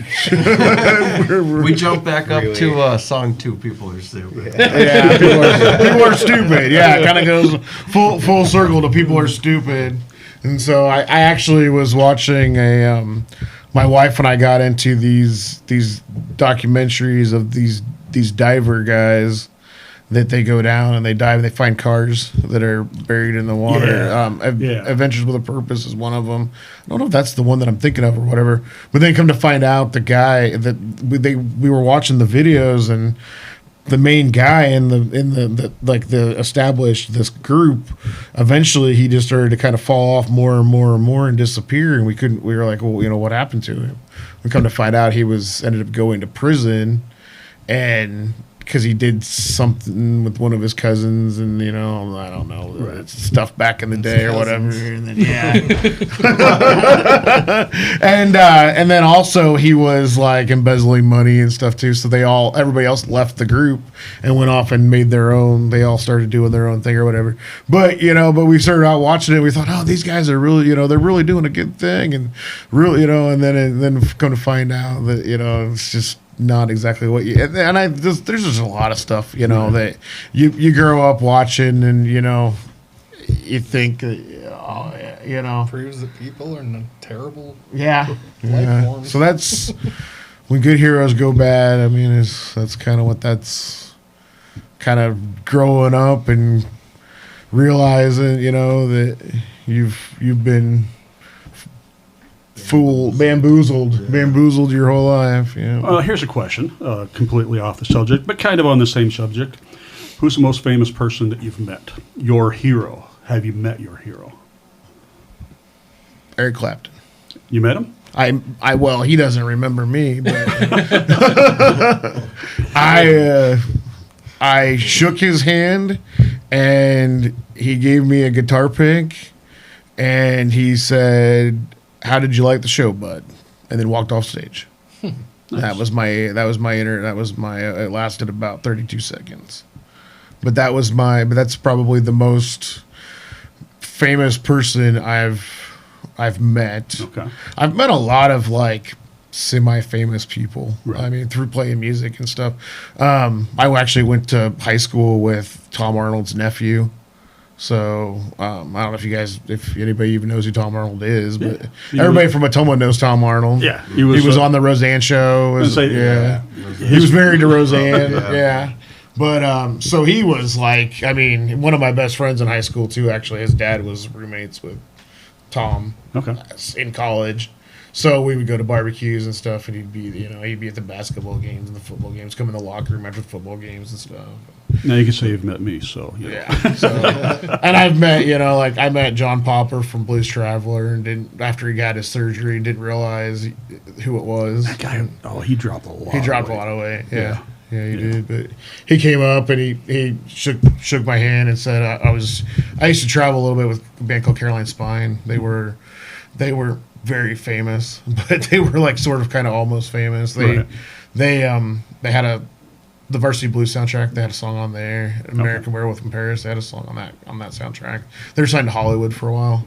We jump back up Really? to song 2. People are stupid. Yeah, people are stupid. Yeah, it kind of goes full circle to people are stupid. And so I actually was watching a my wife and I got into these documentaries of these diver guys that they go down and they dive and they find cars that are buried in the water. Yeah. Adventures with a Purpose is one of them. I don't know if that's the one that I'm thinking of or whatever. But then come to find out the guy that we were watching the videos, and the main guy in the like the established this group, eventually he just started to kind of fall off more and more and more and disappear, and we were like, well, you know, what happened to him? We come to find out he ended up going to prison, and because he did something with one of his cousins, and you know, I don't know, stuff back in the day or whatever. And then, yeah, and then also he was like embezzling money and stuff too. So everybody else left the group and went off and made their own. They all started doing their own thing or whatever. But you know, we started out watching it. We thought, oh, these guys are really, you know, they're really doing a good thing, and really, you know, and then come to find out that, you know, it's just not exactly what you, and there's just a lot of stuff, you know, that you grow up watching, and you know, you think, you know, proves that people are in terrible yeah. life forms. So that's when good heroes go bad. I mean, that's kind of what that's kind of growing up and realizing, you know, that you've been bamboozled your whole life. Yeah. Here's a question, completely off the subject, but kind of on the same subject. Who's the most famous person that you've met? Your hero. Have you met your hero? Eric Clapton. You met him? Well, he doesn't remember me, but I shook his hand, and he gave me a guitar pick, and he said, "How did you like the show, bud?" And then walked off stage. Nice. It lasted about 32 seconds. But that's probably the most famous person I've met. Okay. I've met a lot of like semi-famous people. Right. I mean, through playing music and stuff. I actually went to high school with Tom Arnold's nephew. So I don't know if anybody even knows who Tom Arnold is, but everybody from Ottumwa knows Tom Arnold. Yeah, he was on the Roseanne show. He was married to Roseanne. Yeah. But so he was like, I mean, one of my best friends in high school too. Actually, his dad was roommates with Tom. Okay. In college. So we would go to barbecues and stuff, and he'd be at the basketball games and the football games, come in the locker room after football games and stuff. Now you can say you've met me, so Yeah. So, and I've met, you know, like I met John Popper from Blues Traveler, and after he got his surgery, didn't realize who it was. That guy, he dropped a lot. He dropped a lot of weight. Yeah. Yeah, he did. But he came up and he shook my hand and said, I used to travel a little bit with a band called Caroline Spine. They were very famous, but they were like sort of kind of almost famous. They had the Varsity Blues soundtrack. They had a song on there. American Werewolf in Paris. They had a song on that soundtrack. They were signed to Hollywood for a while.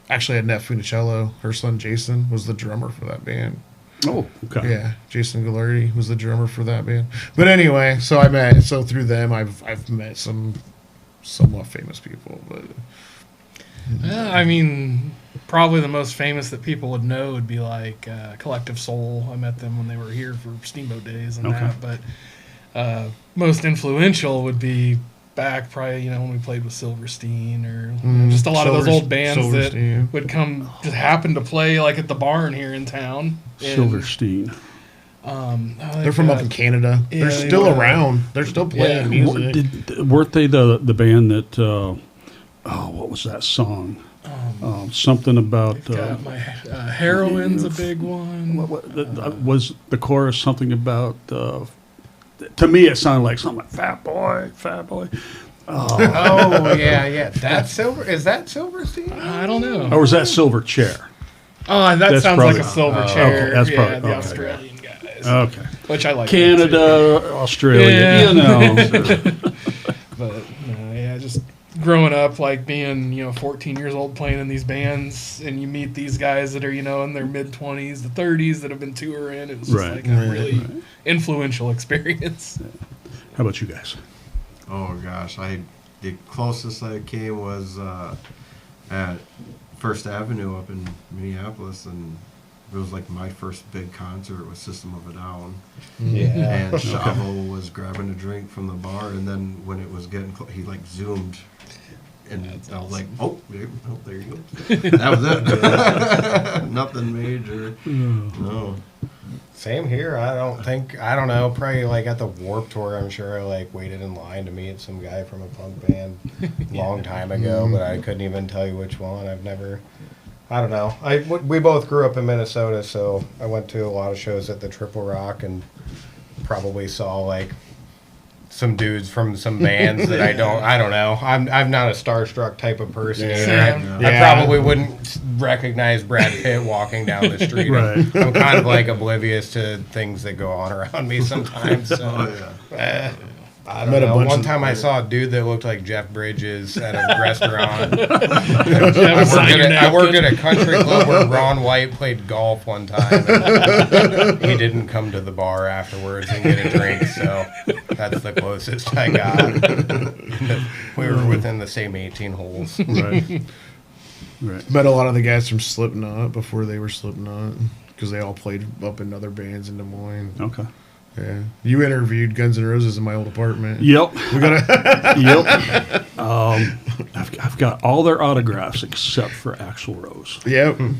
Actually, Annette Funicello, her son Jason, was the drummer for that band. Oh, okay. Yeah, Jason Ghilardi was the drummer for that band. But anyway, so through them, I've met some somewhat famous people, but I mean, probably the most famous that people would know would be like Collective Soul. I met them when they were here for Steamboat Days and Okay. that. But most influential would be back probably, when we played with Silverstein or just a lot of those old bands Silverstein. that would come, just happen to play like at the barn here in town. And, Silverstein. they're from up in Canada. Yeah, They're they still were. around. They're still playing music. Weren't they the band that? What was that song? Something about. Got my Heroin's a big one. Was the chorus something about? To me, it sounded like something like "Fat Boy, Fat Boy." Oh yeah. That's Is that Silverstein? I don't know. Or was that Silver Chair? Oh, that That's sounds probably- like a silver okay, chair. that's yeah, probably- the okay. Australian guys. Okay. Which I like. Canada, Australia, Yeah. Sure. But just growing up, like being 14 years old, playing in these bands, and you meet these guys that are in their mid 20s, the 30s that have been touring. It was just Right. like a really influential experience. How about you guys? Oh gosh, the closest I came was at First Avenue up in Minneapolis, and it was like my first big concert with System of a Down. Yeah. And Chavo was grabbing a drink from the bar, and then when it was getting he like zoomed, and I was like, oh, there you go. That was it. Nothing major. No. Same here. I don't know. Probably like at the Warped Tour, I'm sure I like waited in line to meet some guy from a punk band a long time ago, but I couldn't even tell you which one. I don't know. We both grew up in Minnesota, so I went to a lot of shows at the Triple Rock and probably saw like some dudes from some bands that I don't know. I'm not a starstruck type of person either. Same. I probably wouldn't recognize Brad Pitt walking down the street. Right. I'm kind of like oblivious to things that go on around me sometimes. So. Oh yeah. I don't Met a know. bunch One of- time I saw a dude that looked like Jeff Bridges at a restaurant. I worked at a country club where Ron White played golf one time. And he didn't come to the bar afterwards and get a drink, so that's the closest I got. We were within the same 18 holes. Right. Right. Met a lot of the guys from Slipknot before they were Slipknot because they all played up in other bands in Des Moines. Okay. Yeah, you interviewed Guns N' Roses in my old apartment. Yep. We gotta. Yep. I've got all their autographs except for Axl Rose. Yep. And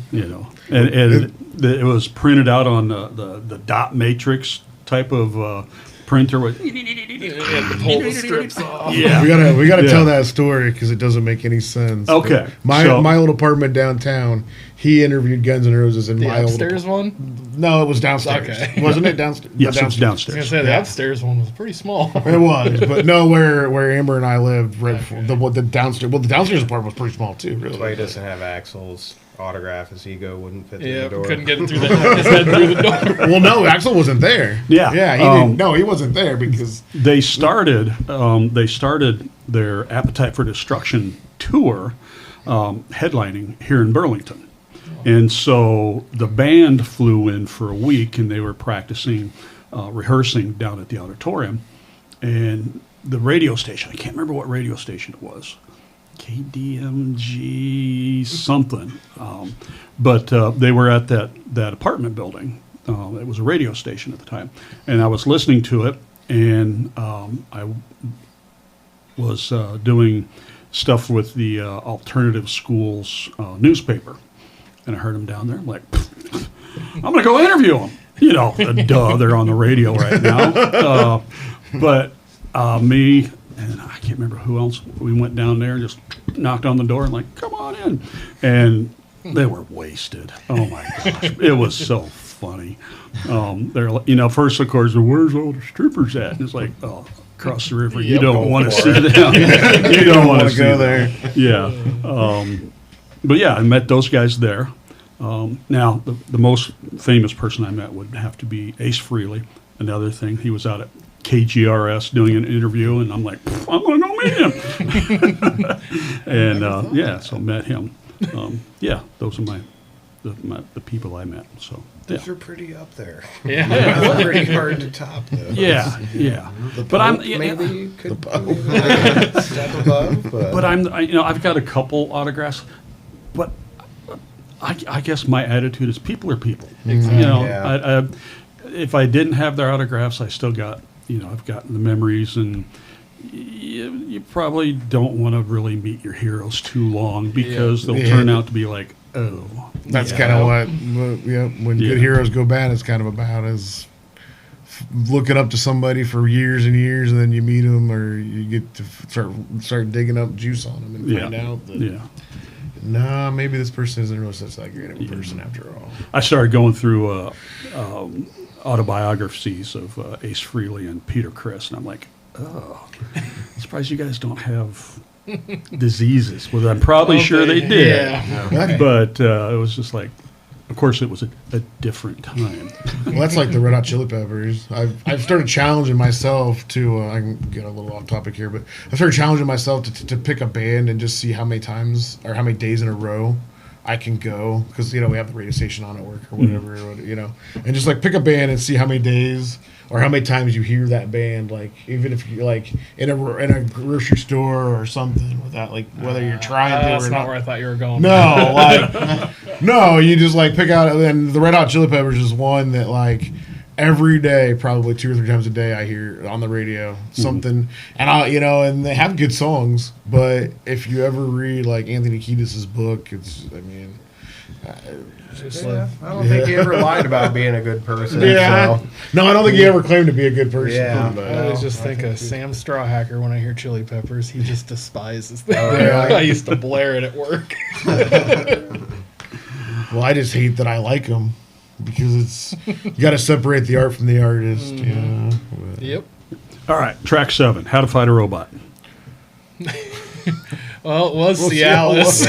it was printed out on the dot matrix type of printer with. To pull the strips off. Yeah. We gotta Yeah. tell that story because it doesn't make any sense. Okay, But so- my old apartment downtown. He interviewed Guns N' Roses in The my old. upstairs one? No, it was downstairs. Okay. Wasn't it downstairs? Yes, it's I was downstairs. gonna say the upstairs one was pretty small. It was, but no, where Amber and I lived, right before the downstairs. Well, the downstairs apartment was pretty small too. Really. That's why he doesn't have Axel's autograph. His ego wouldn't fit through Yeah, the door. couldn't get it through his head through the door. Well, no, Axel wasn't there. Yeah, yeah, he didn't. No, he wasn't there because They started their Appetite for Destruction tour headlining here in Burlington. And so the band flew in for a week, and they were practicing, rehearsing down at the auditorium. And the radio station, I can't remember what radio station it was, KDMG something. But they were at that apartment building. It was a radio station at the time. And I was listening to it, and I was doing stuff with the alternative schools newspaper. And I heard him down there. I'm like, I'm going to go interview him. Duh, they're on the radio right now. But me and I can't remember who else, we went down there and just knocked on the door and like, come on in. And they were wasted. Oh my gosh. It was so funny. They're like, first of course, where's all the strippers at? And it's like, oh, across the river. You don't want to see them. You don't want to go there. Yeah. But yeah, I met those guys there. Now, the most famous person I met would have to be Ace Frehley. Another thing, he was out at KGRS doing an interview, and I'm like, I'm going to go meet him. And so met him. Yeah, those are my the people I met. So yeah. Those are pretty up there. Yeah. That's pretty hard to top, though. Yeah, yeah. But I'm Maybe you could step above. But I've got a couple autographs, but I guess my attitude is people are people. Exactly. You know, Yeah. if I didn't have their autographs, I still got, I've got the memories, and you probably don't want to really meet your heroes too long because they'll turn out to be like, oh. That's kind of what, when good heroes go bad, it's kind of about is looking up to somebody for years and years, and then you meet them, or you get to start digging up juice on them and find out that, nah, maybe this person isn't really such that great of a person after all. I started going through autobiographies of Ace Frehley and Peter Criss, and I'm like, oh, I'm surprised you guys don't have diseases. Well, I'm probably sure they did. Yeah. But it was just like, of course, it was a different time. Well, that's like the Red Hot Chili Peppers. I've started challenging myself to, I can get a little off topic here, but I've started challenging myself to pick a band and just see how many times or how many days in a row I can go, because we have the radio station on at work or whatever, and just like pick a band and see how many days or how many times you hear that band, like even if you're like in a grocery store or something, without like whether you're trying to That's or not not. where I thought you were going. No, like no, you just like pick out, and the Red Hot Chili Peppers is one that like every day, probably 2 or 3 times a day, I hear on the radio something, and and they have good songs. But if you ever read like Anthony Kiedis' book, I don't think he ever lied about being a good person. Yeah. So. No, I don't think he ever claimed to be a good person. Yeah. But, I always just think of Sam Strawhacker when I hear Chili Peppers. He just despises them. Oh, really? I used to blare it at work. well, I just hate that I like them because you got to separate the art from the artist. But. Yep. All right, track 7, How to Fight a Robot. Well, it was Cialis.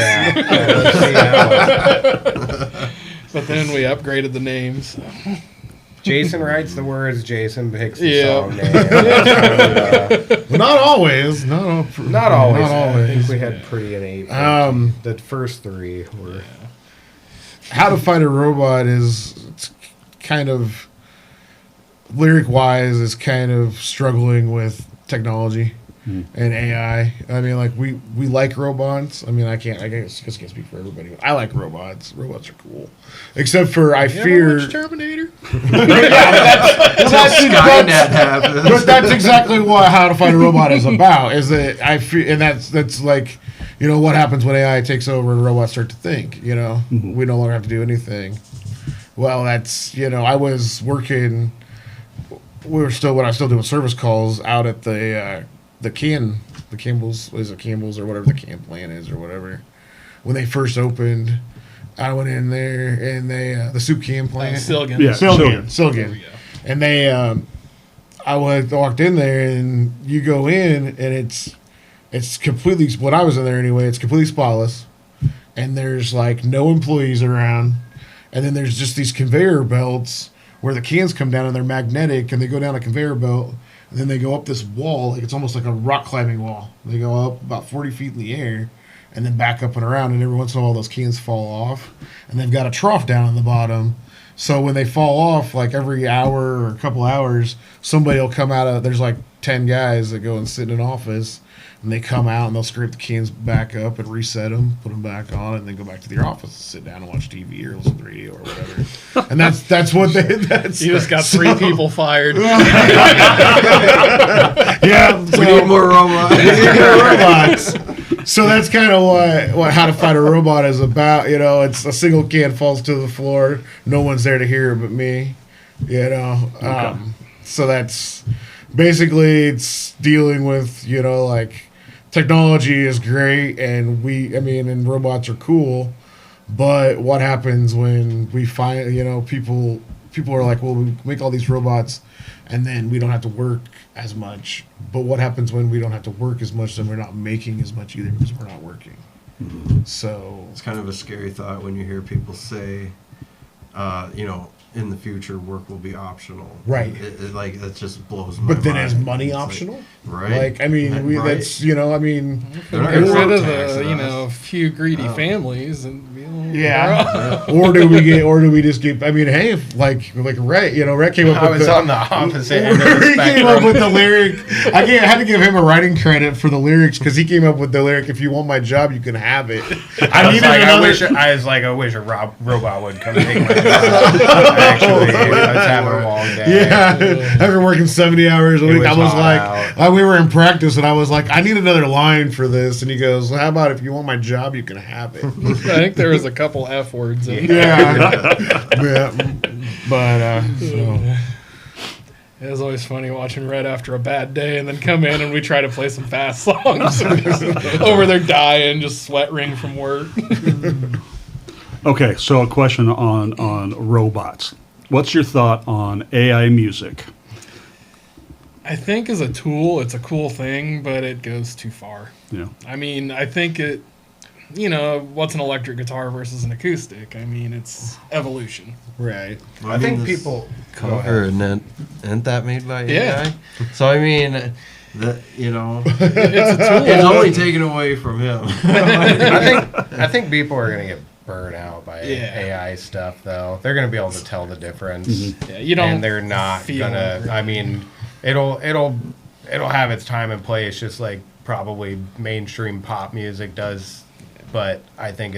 But then we upgraded the names. Jason writes the words, Jason picks the Yeah. song name. Well, not always. Not always. Not I think always. we had pretty and 8. The first 3 were. How to Fight a Robot it's kind of lyric wise is kind of struggling with technology and AI. I mean, like we like robots. I mean, I guess can't speak for everybody, but I like robots. Robots are cool, except for I fear Terminator. Skynet happened. But that's exactly what How to Fight a Robot is about. Is that I feel, and that's like, what happens when AI takes over and robots start to think. We no longer have to do anything. Well, that's I was working. When I was still doing service calls out at the Campbell's, is it Campbell's or whatever the can plant is or whatever. When they first opened, I went in there and they the soup can plant. Silgan. Yeah. Silgan. There we go. And they, I walked in there, and you go in, and it's completely, when I was in there anyway, it's completely spotless, and there's like no employees around, and then there's just these conveyor belts where the cans come down, and they're magnetic, and they go down a conveyor belt, and then they go up this wall, like it's almost like a rock climbing wall. They go up about 40 feet in the air, and then back up and around, and every once in a while those cans fall off, and they've got a trough down in the bottom. So when they fall off, like every hour or a couple hours, somebody will come out of, there's like 10 guys that go and sit in an office, and they come out and they'll scrape the cans back up and reset them, put them back on, and then go back to their office and sit down and watch TV or listen to the radio or whatever. And that's what that's. You just got 3 people fired. Yeah. We need more robots. So that's kind of what How to Fight a Robot is about. It's a single can falls to the floor. No one's there to hear it but me. So that's basically, it's dealing with, like technology is great and and robots are cool. But what happens when we find, people are like, well, we make all these robots and then we don't have to work as much. But what happens when we don't have to work as much, then we're not making as much either because we're not working. So It's kind of a scary thought when you hear people say, in the future, work will be optional. Right. It just blows my mind. but then is money It's like, optional? Right. Like, I mean, Right. that's, you know, I mean, They're not Get gonna rid of tax the, us. you know, few greedy Oh. families and be all yeah. or do we just keep? I mean, hey, if, like Rhett, you know, Rhett came up I with was the, on the opposite end of the he came spectrum. up with the lyric. I had to give him a writing credit for the lyrics because he came up with the lyric. If you want my job, you can have it. I needed I another. wish a robot would come take my job. Actually, I was having a long day. Yeah, after working 70 hours a It week, was I was hot like, we were in practice, and I was like, I need another line for this. And he goes, well, how about if you want my job, you can have it. I think there was a couple F words in there. Yeah. But, so. It was always funny watching Rhett after a bad day and then come in and we try to play some fast songs. Over there dying, just sweat ring from work. Okay, so a question on robots. What's your thought on AI music? I think as a tool, it's a cool thing, but it goes too far. Yeah. I mean, I think it, you know, what's an electric guitar versus an acoustic? I mean, it's evolution. Right. Well, I think this people. cover isn't that made by Yeah. AI? So I mean, that you know, It's a tool. it's only taken away from him. I think people are gonna get burned out by Yeah. AI stuff, though. They're gonna be able to tell the difference, Yeah, you don't and they're not feel gonna. it. I mean, it'll have its time and place, just like probably mainstream pop music does. But I think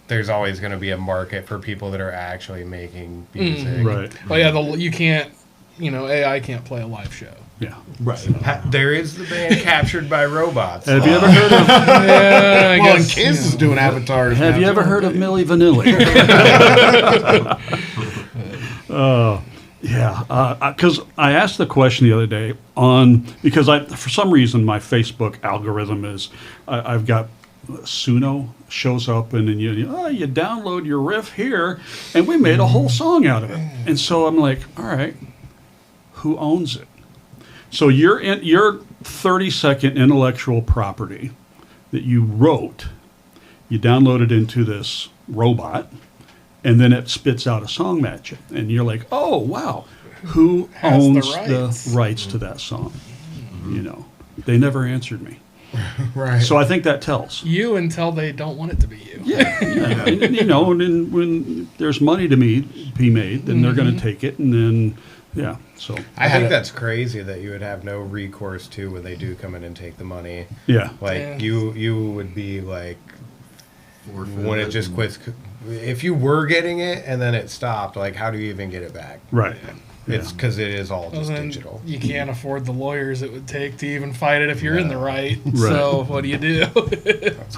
there's always going to be a market for people that are actually making music. Right. Well, yeah, you can't, you know, AI can't play a live show. Yeah. Right. There is the band Captured by Robots. Have you ever heard of Yeah, I Well, and guess, Kiss is doing avatars. Have now, you ever too. heard of Milli Vanilli? Yeah, because I asked the question the other day because for some reason my Facebook algorithm is I've got Suno shows up and then you download your riff here and we made a whole song out of it, and so I'm like, all right, who owns it? So your 30-second intellectual property that you wrote, you download it into this robot, and then it spits out a song match it. And you're like, oh, wow, who Has the owns rights? the rights to that song? You know, they never answered me. Right. So I think that tells. you until they don't want it to be you. Yeah. And, you know, and then when there's money to be made, then they're going to take it. And then, yeah, so. I think that's crazy that you would have no recourse to when they do come in and take the money. Yeah. Like Yeah. you would be like Forfeit when it it just and- quits. If you were getting it and then it stopped, like how do you even get it back? Right. It's because it is all Well, just then digital. you can't afford the lawyers it would take to even fight it if you're in the right. Right. So what do you do?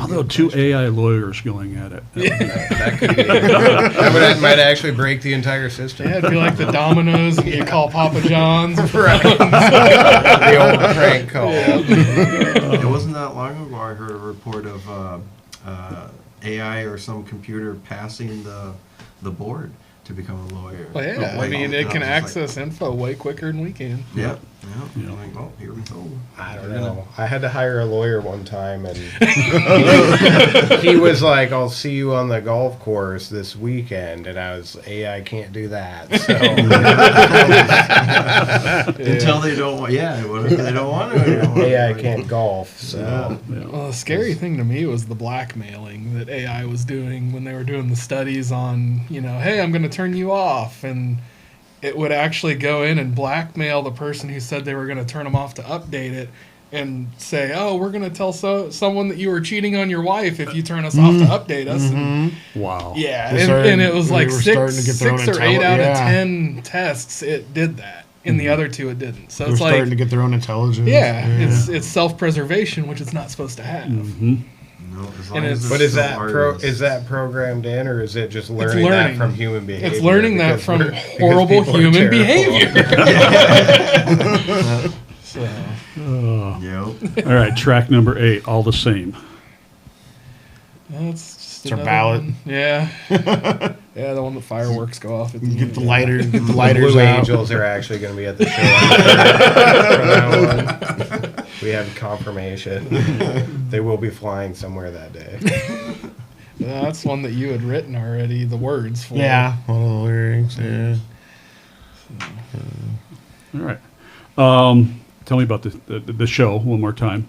Although two AI lawyers going at it. That could be. That might actually break the entire system. Yeah, it'd be like the dominoes. You call Papa John's. The old prank call. It wasn't that long ago I heard a report of AI or some computer passing the board to become a lawyer. Well, yeah, I mean, it can access info way quicker than we can. Yep. You're like, oh, here we go. I don't know. I had to hire a lawyer one time, and he was like, "I'll see you on the golf course this weekend," and I was, "AI can't do that." So Until they don't want. Yeah. What if they don't want to? AI can't golf. So Well, the scary thing to me was the blackmailing that AI was doing when they were doing the studies on, you know, hey, I'm going to turn you off. And it would actually go in and blackmail the person who said they were going to turn them off to update it and say, oh, we're going to tell someone that you were cheating on your wife if you turn us off to update us. And Wow. yeah, They and, started- and it was they like were starting to get their own 6 or 8 out of yeah. 10 tests, it did that. In the other two, it didn't. So They're it's starting like, to get their own intelligence. yeah, it's self-preservation, which it's not supposed to have. No, as long And as it's- but it's is still that artists. is that programmed in, or is it just learning that learning. from human behavior? It's learning that Because from because horrible people are human terrible. behavior. So, Yep. All right, track number 8, all the same. that's just It's our another ballad. one. Yeah. Yeah, the one that fireworks go off at the Get end. the Yeah. lighters, get the The lighters Blue out. Angels are actually going to be at the show from now on. We have confirmation. They will be flying somewhere that day. That's one that you had written already, the words for. Yeah, one of the lyrics. Yeah. All right. tell me about the show one more time.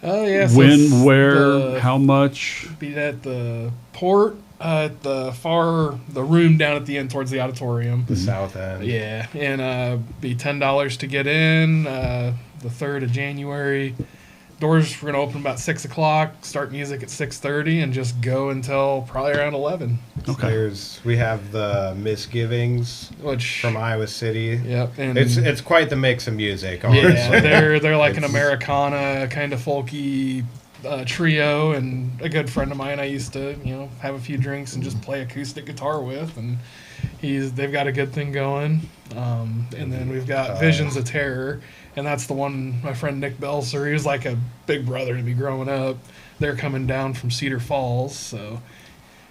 Oh yeah. So When, it's where, how much? Be at the port, at the room down at the end towards the auditorium. The south end. Yeah, and be $10 to get in. The 3rd of January. Doors we're gonna open about 6 o'clock. Start music at 6:30, and just go until probably around 11. Okay. We have the Misgivings Which from Iowa City. Yep, and It's quite the mix of music. Honestly. yeah, they're like an It's- Americana kind of folky trio, and a good friend of mine I used to have a few drinks and just play acoustic guitar with, and they've got a good thing going. And then we've got Visions of Terror, and that's the one my friend Nick Belser, he was like a big brother to me growing up. They're coming down from Cedar Falls, so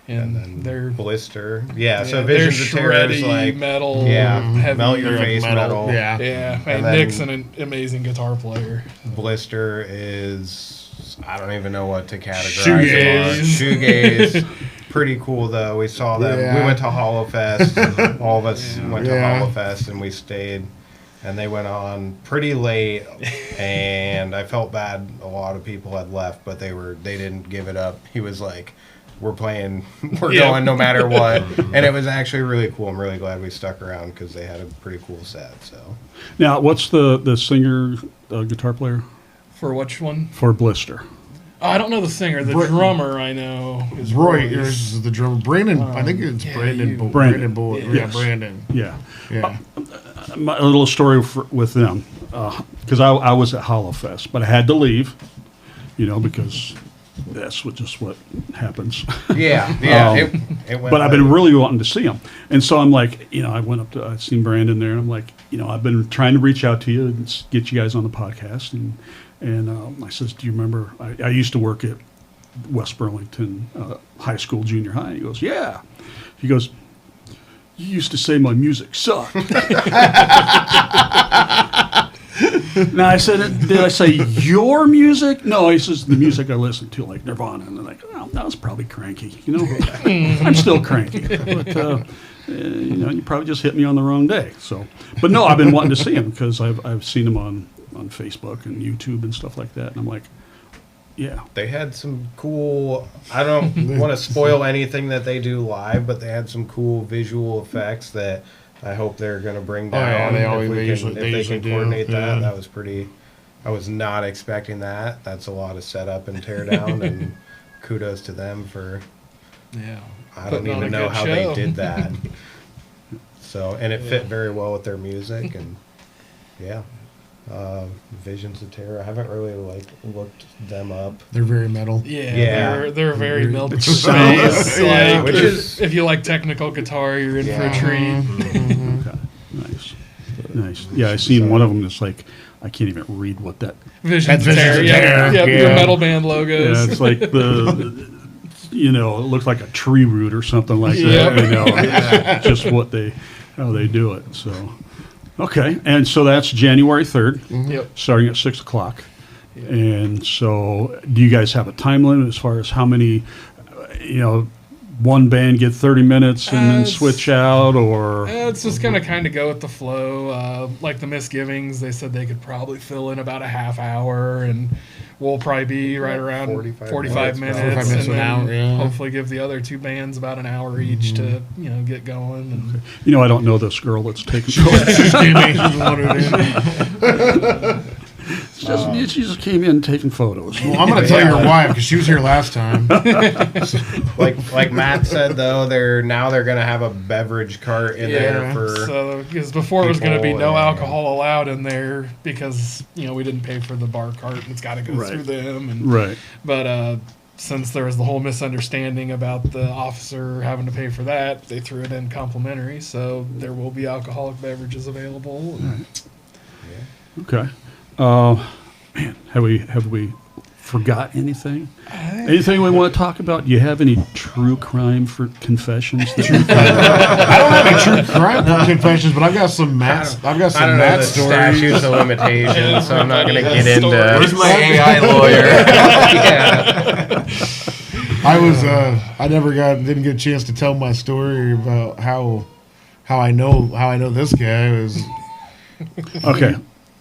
And then they're Blister. Yeah, so they're Visions of Terror is shreddy like metal, yeah, heavy. melt your They're like face metal. Yeah. Yeah, And and then- Nick's an amazing guitar player. Blister is I don't even know what to categorize Shoegaze. it on. Shoegaze. Pretty cool though. We saw them. Yeah. We went to Hollowfest. All of us went to Yeah. Hollowfest and we stayed. And they went on pretty late, and I felt bad. A lot of people had left, but they didn't give it up. He was like, "We're playing, we're Yeah. going no matter what," and it was actually really cool. I'm really glad we stuck around because they had a pretty cool set. So Now, what's the singer, guitar player For which one? for Blister? Oh, I don't know the singer. The Br- drummer I know is Roy Royce. is the drummer. Brandon, I think it's yeah, Brandon. you- Brandon. Boyd. Yeah. Yeah, Yes. Brandon. Yeah. Yeah. A little story with them, because I was at Hollowfest, but I had to leave, because that's what happens. yeah, it went. But I've been really wanting to see him, and so I'm like, I went up to, I'd seen Brandon there, and I'm like, I've been trying to reach out to you and get you guys on the podcast, and I says, do you remember? I used to work at West Burlington High School, junior high. He goes, yeah. He goes, you used to say my music sucked. Now I said, did I say your music? No, he says the music I listened to, like Nirvana, and I'm like, oh, that was probably cranky. I'm still cranky, but you probably just hit me on the wrong day. So, but no, I've been wanting to see him because I've seen him on Facebook and YouTube and stuff like that, and I'm like, yeah. They had some cool. I don't want to spoil anything that they do live, but they had some cool visual effects that I hope they're going to bring down. yeah, they if always- we they can, usually- if they they usually can do, coordinate that. yeah. That was pretty. I was not expecting that. That's a lot of setup and tear down, and kudos to them for. Yeah. I don't Putting on even a know good how show. they did that. So, and it fit very well with their music, and yeah. Visions of Terror. I haven't really looked them up. They're very metal. Yeah, Yeah. they're very melted It's space. Yeah. Like, Which is- if you like technical guitar, you're in for a Yeah. treat. Okay. Nice. Yeah, I seen one of them that's like, I can't even read what that. Visions That's of Terror. Visions of Terror, Yep, your yeah. metal band logos. Yeah, it's like it looks like a tree root or something like Yep. that. It's just how they do it. So, okay, and so that's January 3rd, Yep. starting at 6 o'clock. And so, do you guys have a time limit as far as how many? One band get 30 minutes and then It's- switch out, or It's just gonna kind of go with the flow. Like the Misgivings, they said they could probably fill in about a half hour, and we'll probably be right around 45 minutes, 45 minutes and to an then hour, yeah. hopefully give the other two bands about an hour each to get going. And I don't know this girl that's taking photos. She's the one who did. She just came in taking photos. Well, I'm going to tell your wife because she was here last time. Like Matt said, though, they're going to have a beverage cart in there Yeah. for. so because before it was going to be people no and- alcohol allowed in there because we didn't pay for the bar cart and it's got to go Right. through them. And Right. But since there was the whole misunderstanding about the officer having to pay for that, they threw it in complimentary. So there will be alcoholic beverages available. Okay. Man, have we forgot anything? Anything we want to talk about? Do you have any true crime for confessions? I don't have any true crime confessions, but I've got some Matt. I've got I some don't know Matt the stories. statutes of limitations, so I'm not going to get into. Where's my AI lawyer? Yeah. I never didn't get a chance to tell my story about how I know this guy was. Okay.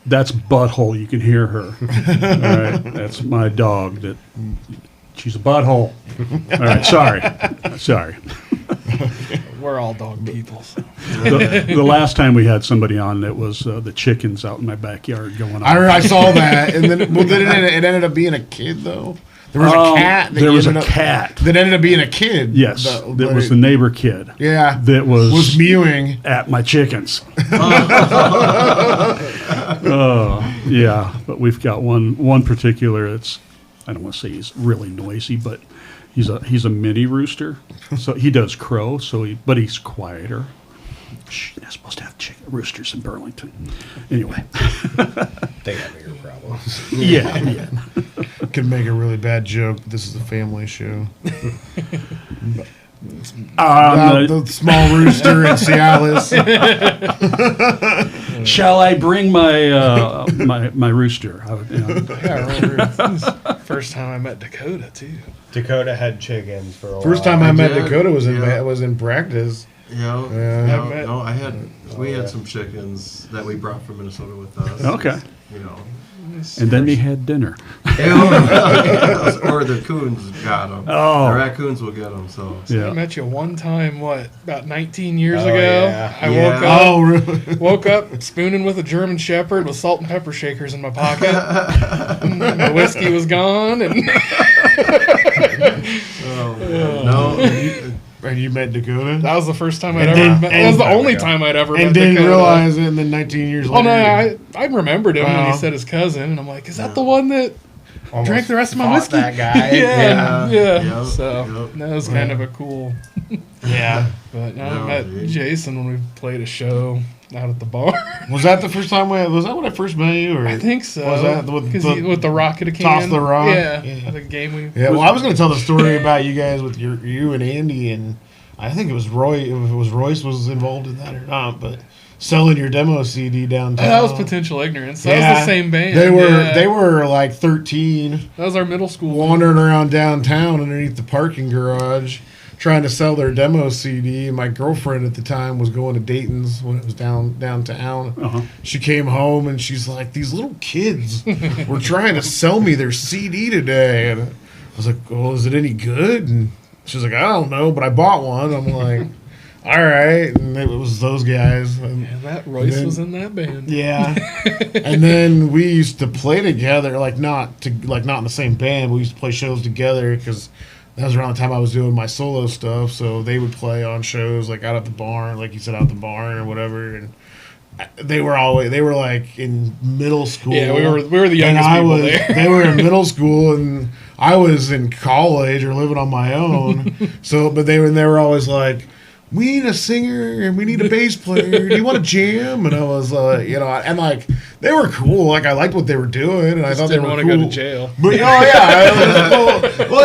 That's Butthole. You can hear her. All right, that's my dog. She's a butthole. All right, sorry. We're all dog people. So. The last time we had somebody on, it was the chickens out in my backyard going on. I saw that, and then it ended up being a kid though. There was a cat. There was a cat that ended up being a kid. Yes, that was the neighbor kid. Yeah, that was mewing at my chickens. Yeah, but we've got one particular. It's, I don't want to say he's really noisy, but he's a mini rooster. So he does crow. But he's quieter. Shh, you're not supposed to have roosters in Burlington. Anyway, They got bigger problems. yeah. Could make a really bad joke. But this is a family show. The small rooster in Cialis. Shall I bring my my rooster? Yeah, I remember first time I met Dakota too. Dakota had chickens for a while. First time I met did, Dakota was yeah. in practice. Yeah. We had some chickens that we brought from Minnesota with us. Okay. You know. And then they had dinner. Or the coons got them. Oh. The raccoons will get them. So. Yeah. I met you one time, about 19 years Oh, ago. yeah. I Yeah. woke up. Oh, really? Woke up spooning with a German Shepherd with salt and pepper shakers in my pocket. The whiskey was gone, and No. And you met Dakota? that was the first time I'd And ever then- met. That was the and- only time I'd ever met And didn't Dakota. realize it, and then 19 years Oh later. no, I remembered him when Wow. he said his cousin, and I'm like, is that the one that Almost drank the rest of my fought whiskey? That guy. yeah. Yep, So yep. that was kind of a cool. Yeah. But I No, met dude. Jason when we played a show out at the bar. Was that the first time was that when I first met you? Or? I think so. Was that with with the rocket can? Toss the rock? Yeah, Yeah. the game we. Yeah, well, I was going to tell the story about you guys with you and Andy, and I think it was Royce was involved in that or not, but selling your demo CD downtown. That was Potential Ignorance. That was the same band. They were like 13, That was our middle school. wandering around downtown underneath the parking garage, trying to sell their demo CD. My girlfriend at the time was going to Dains when it was downtown. Uh-huh. She came home and she's like, "These little kids were trying to sell me their CD today," and I was like, "Well, is it any good?" And she's like, "I don't know, but I bought one." I'm like, "All right," and it was those guys. And, Yeah, that Royce then- was in that band. yeah, and then we used to play together, not in the same band. But we used to play shows together because that was around the time I was doing my solo stuff. So they would play on shows like out at the barn, like you said, out at the barn or whatever. And they were like in middle school. Yeah, we were the and youngest people there. They were in middle school, and I was in college or living on my own. So, but they were always like, "We need a singer and we need a bass player. Do you want to jam?" And I was and like they were cool. Like I liked what they were doing, and I Just thought they didn't were want cool. to go to jail. But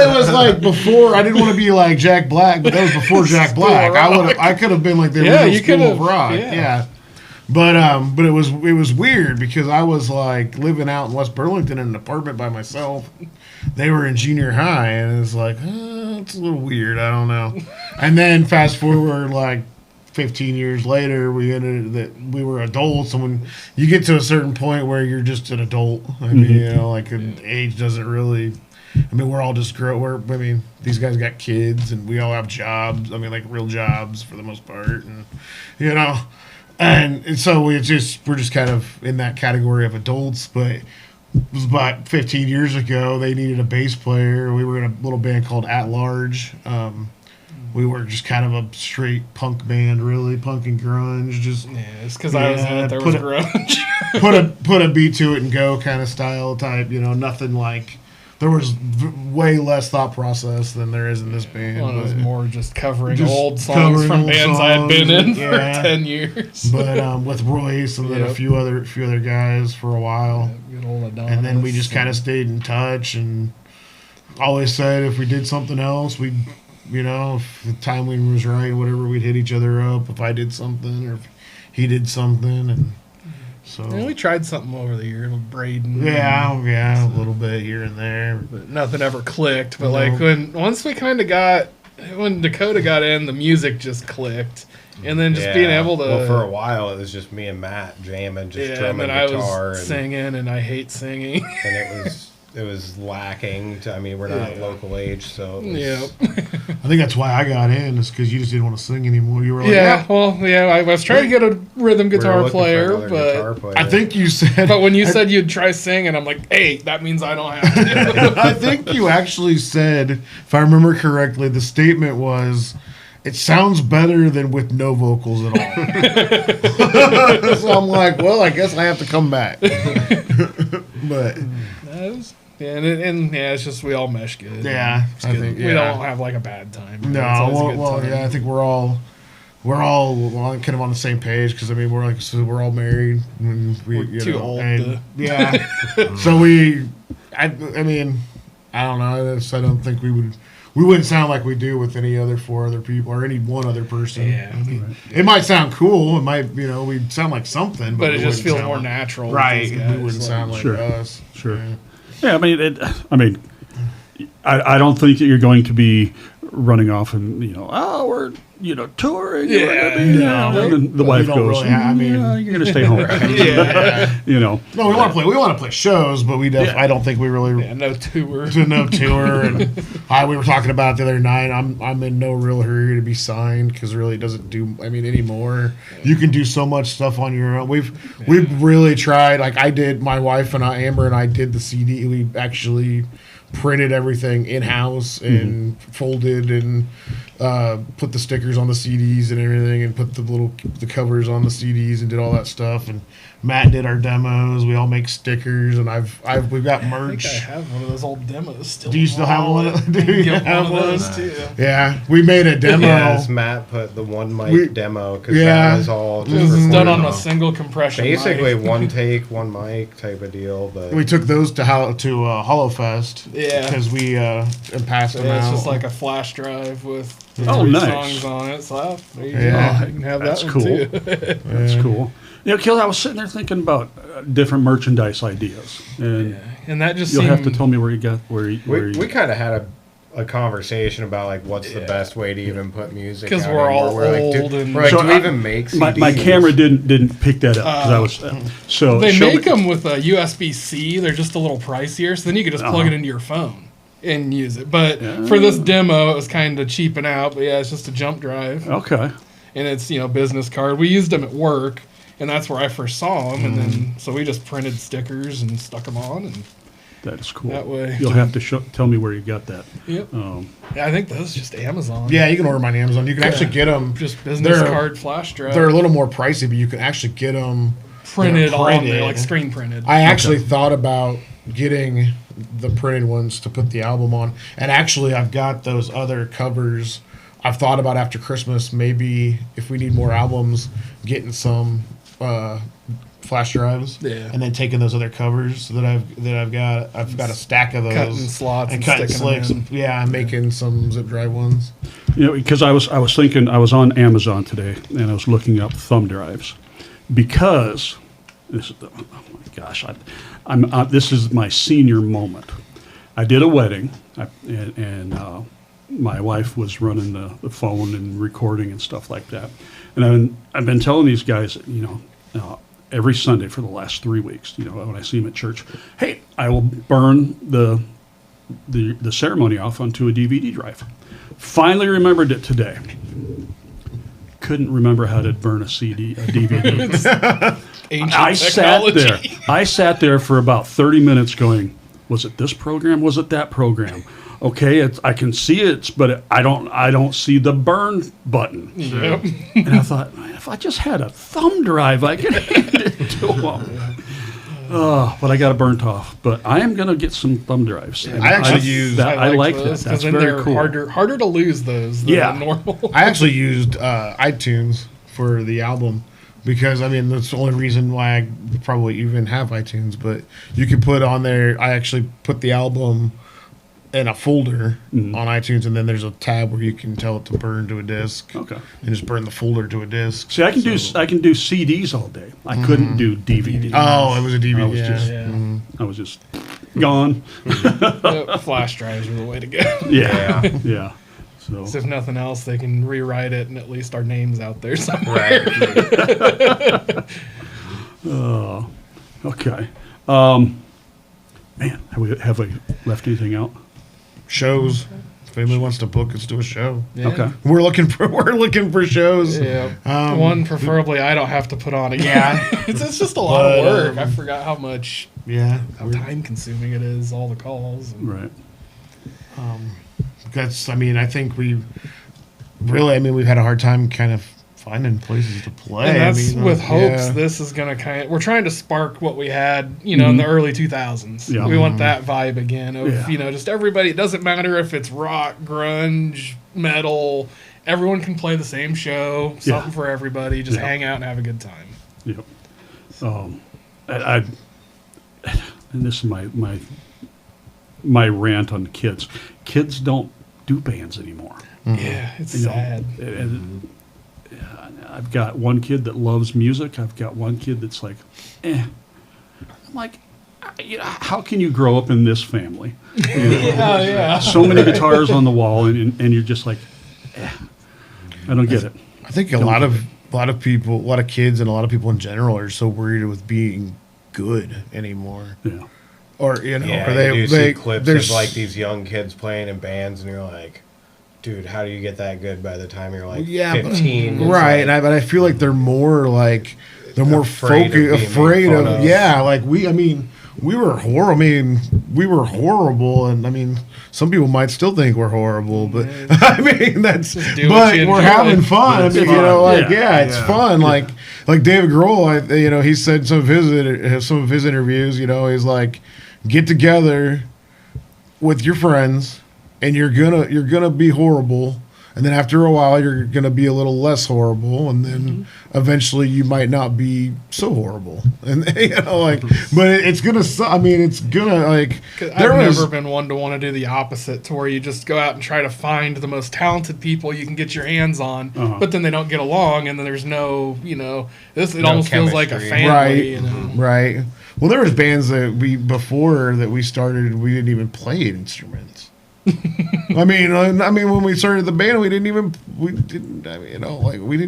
it was like before. I didn't want to be like Jack Black, but that was before Jack Black. I could have been like the Yeah, original you School of could've, Rock. yeah. Yeah. But it was weird because I was like living out in West Burlington in an apartment by myself. They were in junior high, and it's like, it's a little weird. I don't know. And then fast forward like 15 years later, we were adults, and when you get to a certain point where you're just an adult, I mean, age doesn't really. I mean, we're all just these guys got kids, and we all have jobs. I mean, like real jobs for the most part, and And so we're just kind of in that category of adults. But it was about 15 years ago. They needed a bass player. We were in a little band called At Large. We were just kind of a straight punk band, really punk and grunge. Just Yeah, it's because I was in it. There was grunge. put a beat to it and go kind of style type. Nothing like. There was way less thought process than there is in this band. Well, it was but- more just covering Just old songs covering from old bands I had been in songs, for yeah. 10 years. But with Royce and then a Yep. few other guys for a while, Good old Adonis. and then we just kind of stayed in touch and always said if we did something else, we'd if the timing was right, whatever, we'd hit each other up if I did something or if he did something, and so Yeah, we tried something over the years with Braden. yeah, a little bit here and there. But nothing ever clicked. But No. once we kind of got when Dakota got in, the music just clicked. And then just being able to... Well, for a while, it was just me and Matt jamming, just drumming and then guitar. I was singing, and I hate singing. And it was lacking. I mean, we're not local age, so... Yeah. I think that's why I got in, is because you just didn't want to sing anymore. You were like, I was trying to get a rhythm guitar player, another but... guitar player. I think you said... But when you said you'd try singing, I'm like, hey, that means I don't have to. I think you actually said, if I remember correctly, the statement was... It sounds better than with no vocals at all. So I'm like, well, I guess I have to come back. But it's just we all mesh good. yeah, I think we don't have like a bad time. No, It's always a good well, time. yeah, I think we're all kind of on the same page because I mean we're all married. And We're too old and, to- yeah. So I mean, I don't know. I don't think we wouldn't sound like we do with any other 4 other people or any one other person. Yeah. It might sound cool. It might, we'd sound like something, But it we just wouldn't feels sound more like- natural. Right. With these We guys. wouldn't sound like Sure. us. Sure. Yeah. Yeah, I mean, I don't think that you're going to be running off and we're touring. Yeah. And then the wife don't goes, really have- I mean- "Yeah, you're going to stay home." Yeah. No, we want to play shows, but I don't think we really Yeah, no tour. to no tour. And we were talking about it the other night. I'm in no real hurry to be signed because really it doesn't do. I mean, anymore. You can do so much stuff on your own. We've really tried. Like I did. My wife and Amber and I did the CD. We actually printed everything in house and folded and put the stickers on the CDs and everything, and put the covers on the CDs and did all that stuff. And Matt did our demos. We all make stickers, and we've got I merch. think I have one of those old demos still. Do you still have one? Do you Get have one of one? those too. Yeah, we made a demo. Yes, Matt put the one mic demo because Yeah. that was all just It was done recorded on a single compression. basically mic. one take, one mic type of deal. But We took those to Hollowfest. Yeah. because we passed them It's out. just like a flash drive with Oh, 3 nice. songs on it. So there you Yeah. go. You can have That's that cool. one too. That's cool. Kill, I was sitting there thinking about different merchandise ideas, and And that just you'll seemed, have to tell me where you got we kind of had a conversation about like what's the best way to even put music 'Cause out we're all anymore. old do and- So we I- even make CDs? my camera didn't pick that up because I was so They show make me- them with a USB-C. They're just a little pricier, so then you could just plug it into your phone and use it. But for this demo, it was kind of cheaping out. But yeah, it's just a jump drive, Okay. and it's business card. We used them at work, and that's where I first saw them. And then so we just printed stickers and stuck them on, and That is cool. That way. You'll have to tell me where you got that. yep. Yeah, I think those just Amazon. Yeah, you can order mine on Amazon. You can actually get them. Just business They're- card flash drive. They're a little more pricey, but you can actually get them printed on printed. there, like screen printed. I actually thought about getting the printed ones to put the album on, and actually I've got those other covers. I've thought about after Christmas, maybe if we need more albums, getting some flash drives, Yeah. and then taking those other covers that I've got. I've got a stack of those, Cutting slots and cutting sticking them slicks. Yeah, and making some zip drive ones. Because I was thinking, I was on Amazon today and I was looking up thumb drives because this is oh my gosh, I'm this is my senior moment. I did a wedding and my wife was running the phone and recording and stuff like that. And I've been telling these guys, every Sunday for the last 3 weeks, when I see them at church, hey, I will burn the ceremony off onto a DVD drive. Finally remembered it today. Couldn't remember how to burn a DVD. Ancient I technology. sat there for about 30 minutes going, was it this program? Was it that program? Okay, I can see it, but I don't see the burn button. Yep. And I thought, man, if I just had a thumb drive, I could hand it to them. But I got it burnt off. But I am going to get some thumb drives. And I actually use- that. I like that. those, 'cause That's then very they're cool. harder to lose those than Yeah. normal. I actually used iTunes for the album because, I mean, that's the only reason why I probably even have iTunes. But you can put on there, I actually put the album in a folder on iTunes, and then there's a tab where you can tell it to burn to a disc. Okay. And just burn the folder to a disc. See, I can do CDs all day. I couldn't do DVDs. Oh, it was a DVD. I was yeah. just- Yeah. I was just gone. Yep, flash drives are the way to go. Yeah. Yeah. So, So if nothing else, they can rewrite it and at least our name's out there somewhere. Right. okay. Man, have we left anything out? Shows. If anybody wants to book us to a show, Yeah. Okay. we're looking for shows. Yeah. Um, One preferably I don't have to put on again. Yeah. it's just a lot of But, work. I forgot how much Yeah, how time consuming it is, all the calls. And, Right. that's. I mean, I think we've had a hard time kind of finding places to play. and that's I mean, with hopes yeah. this is going to we're trying to spark what we had, in the early 2000s. Yeah. We want that vibe again of, Yeah. just everybody. It doesn't matter if it's rock, grunge, metal. Everyone can play the same show, something for everybody. Just Yeah. hang out and have a good time. Yep. I and this is my rant on the kids. Kids don't do bands anymore. Yeah, it's You know, sad. and I've got one kid that loves music. I've got one kid that's like, eh. I'm like, how can you grow up in this family? Yeah. So many guitars on the wall, and you're just like, eh. I don't get it. I think a lot of people, a lot of kids, and a lot of people in general are so worried with being good anymore. Yeah. Or Yeah, or you do see clips there's of like these young kids playing in bands, and you're like, dude, how do you get that good by the time you're like 15? It's right? like- But I feel like they're more Afraid of being made afraid fun of of. yeah. Like we were horrible. I mean, we were horrible, and I mean, some people might still think we're horrible, but I mean that's. Just do what But you we're enjoy. having fun. I It's mean, fun. it's fun. Like David Grohl, he said some of his interviews. He's like, get together with your friends, and you're gonna be horrible. And then after a while, you're going to be a little less horrible, and then eventually you might not be so horrible. And but it's gonna. I mean, it's gonna like. 'Cause I've never been one to want to do the opposite, to where you just go out and try to find the most talented people you can get your hands on, but then they don't get along, and then there's no, it No almost feels like a chemistry. family. Right. Well, there was bands that before we started, we didn't even play instruments. I mean, when we started the band, we didn't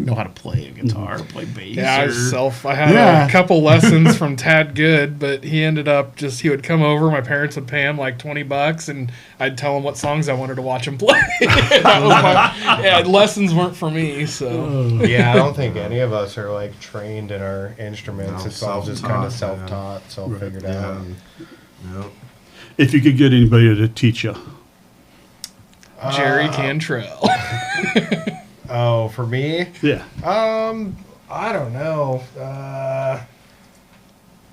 know how to play a guitar, play bass. Yeah, I had a couple lessons from Tad Good, but he ended up he would come over. My parents would pay him like $20, and I'd tell him what songs I wanted to watch him play. Lessons weren't for me. So Yeah, I don't think any of us are like trained in our instruments. No, It's all just kind of self-taught, self-taught, self-figured out. And, Yep. If you could get anybody to teach you, Jerry Cantrell. oh, for me, yeah. I don't know.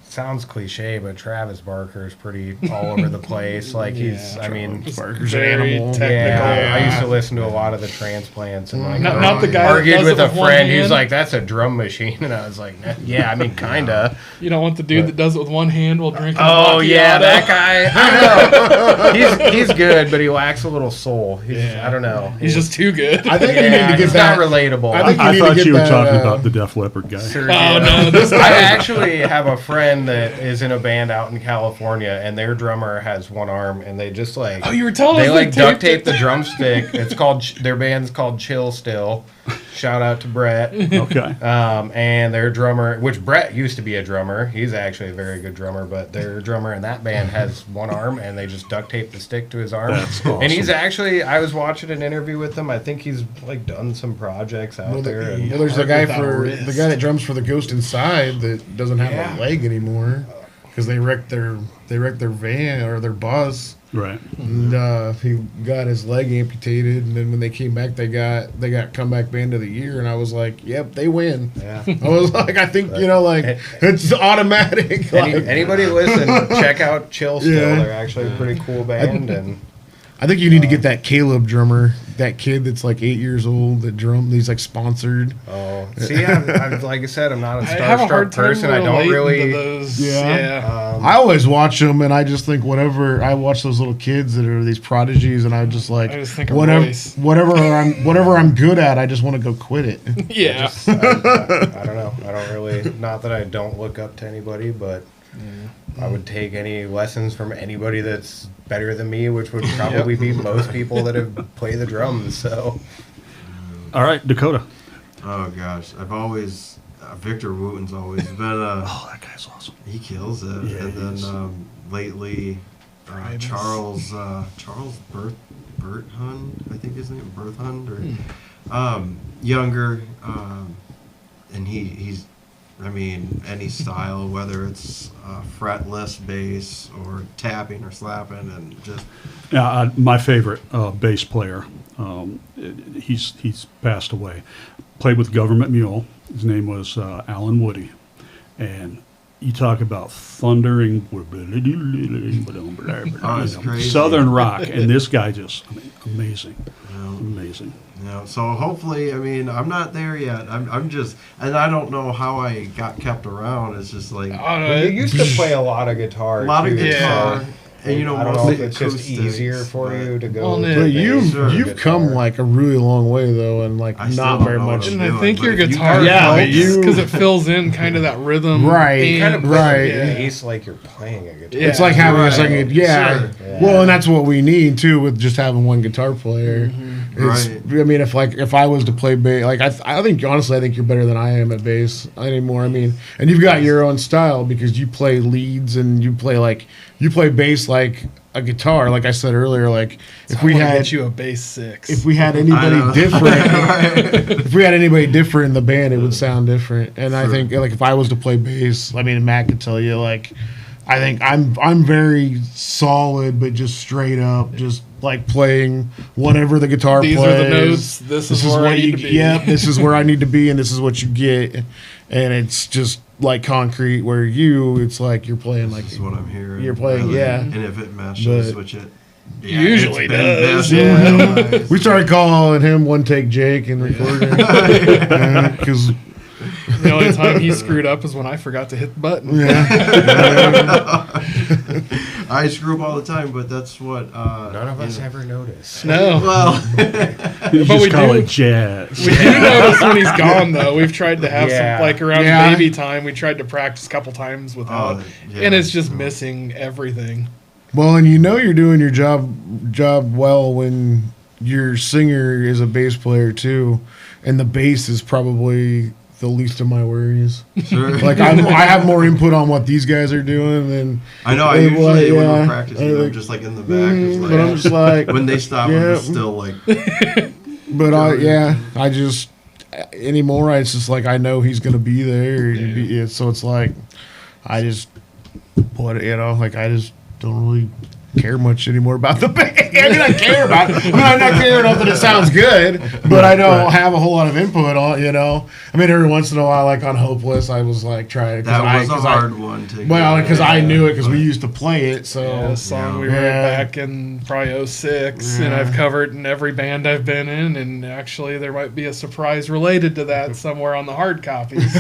Sounds cliche, but Travis Barker is pretty all over the place. Like Barker's very animal. technical. yeah, I used to listen to a lot of the Transplants and like Not the guy that argued does with it a with one friend. He was hand. like, "That's a drum machine," and I was like, "Yeah, I mean, kinda." You don't want the dude that does it with one hand while drinking. Oh a yeah, macchiato. that guy. I don't know. He's good, but he lacks a little soul. I don't know. He's just too good. I think you need to get he's that. not relatable. I think I you need to thought get you were that, talking about the Def Leppard guy. Oh no, this I actually have a friend that is in a band out in California, and their drummer has one arm, and they just like Oh, you were telling us they they like duct taped tape the drumstick. It's called their band's called Chill Still. Shout out to Brett. Okay. And their drummer, which Brett used to be a drummer, he's actually a very good drummer, but their drummer in that band has one arm, and they just duct tape the stick to his arm. That's awesome. And he's actually, I was watching an interview with him. I think he's like done some projects out there. And, Well, there's the guy without a the wrist. guy that drums for the Ghost Inside that doesn't have Yeah. a leg anymore because they wrecked their van or their bus. Right. And he got his leg amputated, and then when they came back, they got comeback band of the year, and I was like, "Yep, they win." yeah. I was like, "I think it's automatic." Anybody listen, check out Chill Still. Yeah. They're actually a pretty cool band. And I think you need to get that Caleb drummer, that kid that's like 8 years old that he's like sponsored. see, I'm like I said, I'm not a I have a hard starstruck time person. I don't relating to really. those. Yeah. Yeah. I always watch them, and I just think I watch those little kids that are these prodigies, and I just like I just think of whatever Royce. whatever I'm good at, I just want to go quit it. Yeah. I don't know. I don't really. Not that I don't look up to anybody, but I would take any lessons from anybody that's better than me, which would probably be most people that have played the drums. So, All right, Dakota. Oh gosh, I've always Victor Wooten's always been a. Oh, that guy's awesome. He kills it. Yeah, And he then is. lately, Primus. Charles Berthund, I think his name Berthund, or younger, and he's. I mean, any style, whether it's fretless bass or tapping or slapping, and just Yeah, my favorite bass player. He's passed away. Played with Government Mule. His name was Alan Woody, and you talk about thundering, it's crazy. Southern rock, and this guy just amazing, you know, amazing. so hopefully, I mean, I'm not there yet. I'm just, and I don't know how I got kept around. It's just like you used to play a lot of guitar. a lot of too, guitar, so and you know, I don't know mostly if it's just acoustic, easier for you to go. Well, with But But bass Sure. you've guitar. come like a really long way though, and like I still not don't very know what much. I'm And I doing, think but your if you guitar guys- Yeah, but helps you- because it fills in kind of that rhythm. Right. and- kind of put Right. the Yeah. bass like you're playing a guitar. Yeah. It's like having a Right. second, yeah. Sure. Well, and that's what we need too with just having one guitar player. It's, Right. I mean, if I was to play bass, like I think honestly, I think you're better than I am at bass anymore. I mean, and you've got your own style because you play leads and you play bass like a guitar. Like I said earlier, like if we had get you a bass 6. if we had I anybody know. different, if we had anybody different in the band, it would sound different. And I Sure. think like if I was to play bass, I mean, Matt could tell you like, I think I'm very solid, but just straight up, just like playing whatever the guitar These plays. are the notes. This is where I need to be. Yep, this is where I need to be, and this is what you get. And it's just like concrete. Where it's like you're playing like This is what I'm hearing. You're playing, yeah. And if it meshes, But- which it Usually it's been does. messing. we started calling him One Take Jake and recording because The only time he screwed up is when I forgot to hit the button. I screw up all the time, but that's what. None of us you know. ever noticed. No. Well, You But just we call do- it jazz. We do notice when he's gone, though. We've tried to have Yeah. some, like around Yeah. baby time, we tried to practice a couple times without, Oh, yeah. and it's just missing everything. well, and you know you're doing your job well when your singer is a bass player too, and the bass is probably the least of my worries. sure. Like I have more input on what these guys are doing than I know. I Well, usually when yeah. we're practicing, I'm just like in the back. It's but I'm like, just like, when they stop, Yeah. I'm just still like. but I just anymore. It's just like I know he's gonna be there. So it's like I just like I just don't really care much anymore about the band. I mean, I care about it. I mean, I'm not caring enough that it sounds good, but I don't have a whole lot of input on, I mean, every once in a while, like on Hopeless, I was like trying to. That was a hard one to. Well, get. because I knew it because we used to play it. So Yeah, a song we Yeah. wrote back in probably 06, and I've covered in every band I've been in, and actually there might be a surprise related to that somewhere on the hard copies.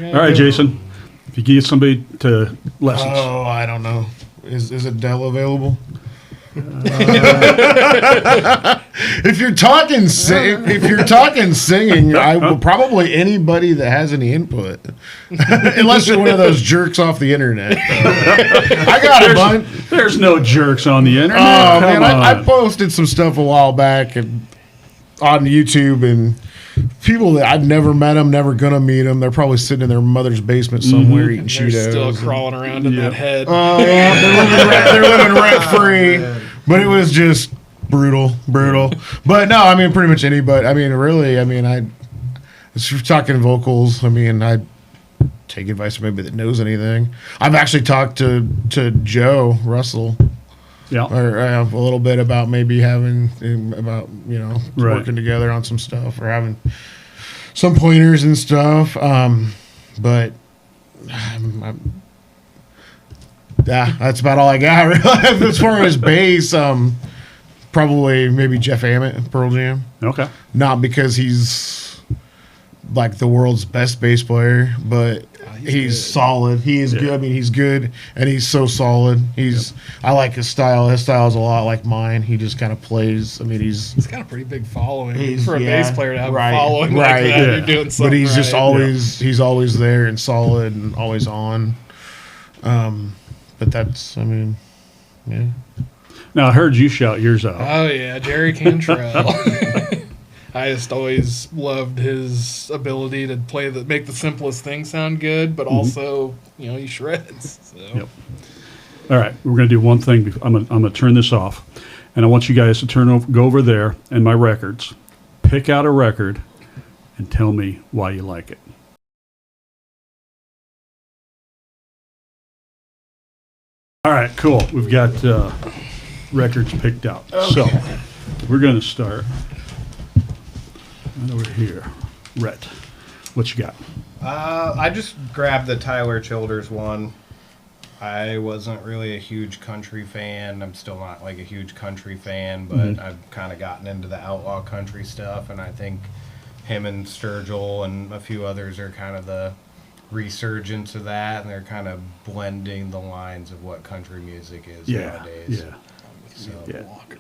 All right, Jason. If you get somebody to lessons, Oh, I don't know. Is Adele available? If you're talking singing, I will probably anybody that has any input, unless you're one of those jerks off the internet. I got a bunch. there's no jerks on the internet. Oh Come man, I on. posted some stuff a while back on YouTube and. People that I've never met them, never gonna meet them. They're probably sitting in their mother's basement somewhere eating They're Cheetos. still and- crawling around in that head. Oh yeah, they're living rent free. But it was just brutal. But no, I mean pretty much anybody. I mean really, if you're talking vocals, I'd take advice from anybody that knows anything. I've actually talked to Joe Russell Yeah. or a little bit about maybe having Right. working together on some stuff or having some pointers and stuff. But yeah, that's about all I got. Really. As far as bass, probably maybe Jeff Ament, Pearl Jam. Okay. Not because he's like the world's best bass player, but he's good. solid. He is good. I mean, he's good, and he's so solid. I like his style. His style is a lot like mine. He just kind of plays. I mean, he's He's got a pretty big following. He's- For a yeah, bass player to have right, a following like right, that, yeah. you're doing something but he's just right. always always there and solid and always on. But that's, I mean, yeah. Now I heard you shout yours out. Oh yeah, Jerry Cantrell. I just always loved his ability to make the simplest thing sound good, but also, he shreds. So. Yep. All right, we're going to do one thing. I'm going to turn this off, and I want you guys to go over there and my records, pick out a record, and tell me why you like it. All right, cool. We've got records picked out. So we're going to start right over here. Rhett, what you got? I just grabbed the Tyler Childers one. I wasn't really a huge country fan. I'm still not like a huge country fan, but I've kind of gotten into the outlaw country stuff, and I think him and Sturgill and a few others are kind of the resurgence of that, and they're kind of blending the lines of what country music is nowadays. Yeah. So, Walker.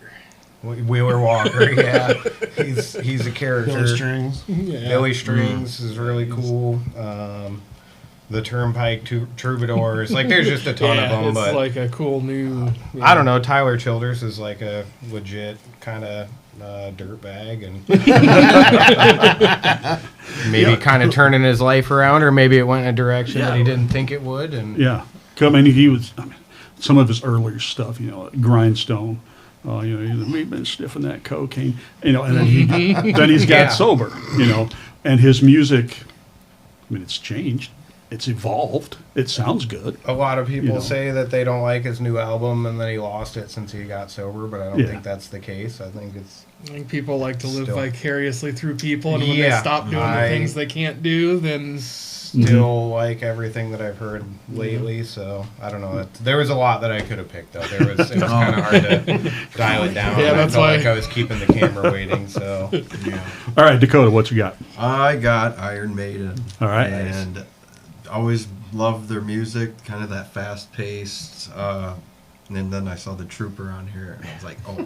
Wheeler Walker, yeah, he's a character. Billy Strings. Yeah. Billy Strings is really cool. The Turnpike Troubadours, like there's just a ton of them. It's But like a cool new. I don't know. Tyler Childers is like a legit kind of dirtbag, and maybe kind of turning his life around, or maybe it went in a direction that he didn't think it would. And Yeah. I mean, some of his earlier stuff, Grindstone. We've been sniffing that cocaine, and then he's got Yeah. sober, and his music, I mean, it's changed, it's evolved, it sounds good. a lot of people know. say that they don't like his new album, and then he lost it since he got sober. But I don't Yeah. think that's the case. I think it's I think people like to live Still. vicariously through people, and when they Yeah, stop doing the things they can't do, then still like everything that I've heard lately. So I don't know. There was a lot that I could have picked though. It was kind of hard to dial it down. Yeah, I that's felt why- like I was keeping the camera waiting. So All right, Dakota, what you got? I got Iron Maiden. All right. And always loved their music, kind of that fast paced. And then I saw the Trooper on here, and I was like, oh,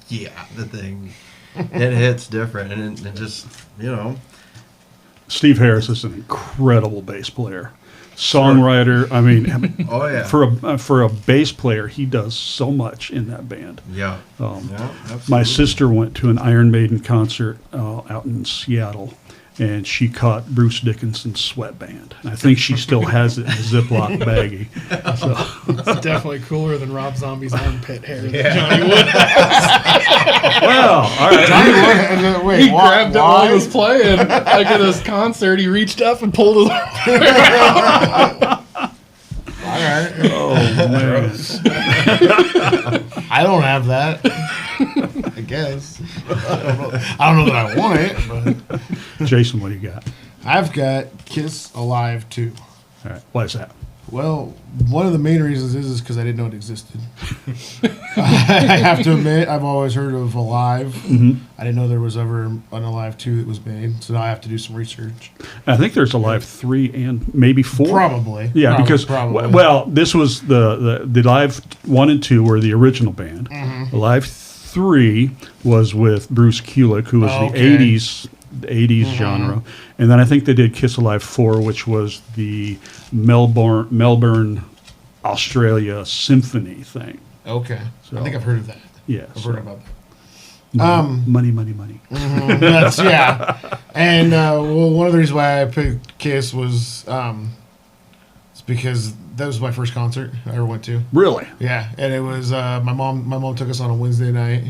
yeah, the thing. It hits different, and it just, Steve Harris is an incredible bass player, songwriter. I mean, oh, yeah. for a bass player, he does so much in that band. Yeah. Yeah, My absolutely. sister went to an Iron Maiden concert out in Seattle, and she caught Bruce Dickinson's Sweatband. And I think she still has it in a Ziploc baggie. it's definitely cooler than Rob Zombie's armpit hair. that Yeah. Johnny Wood. Well, all right. Wait, He grabbed it while he was playing. Like at his concert, he reached up and pulled his arm. All right. Oh, man. I don't have that. I guess. I don't know that I want it, but Jason, what do you got? I've got Kiss Alive 2. All right. Why is that? Well, one of the main reasons is because I didn't know it existed. I have to admit, I've always heard of Alive. I didn't know there was ever an Alive 2 that was made, so now I have to do some research. I think there's a Live 3 and maybe 4. Probably. Yeah, because Probably. well, this was the Live 1 and 2 were the original band. The Live 3 was with Bruce Kulick, who was Okay. the 80s genre, and then I think they did Kiss Alive 4, which was the Melbourne, Australia symphony thing. Okay. So- I think I've heard of that. Yeah, I've so heard about that. money. That's, yeah. And well, one of the reasons why I picked Kiss was it's because that was my first concert I ever went to. Really? Yeah, and it was my mom. My mom took us on a Wednesday night,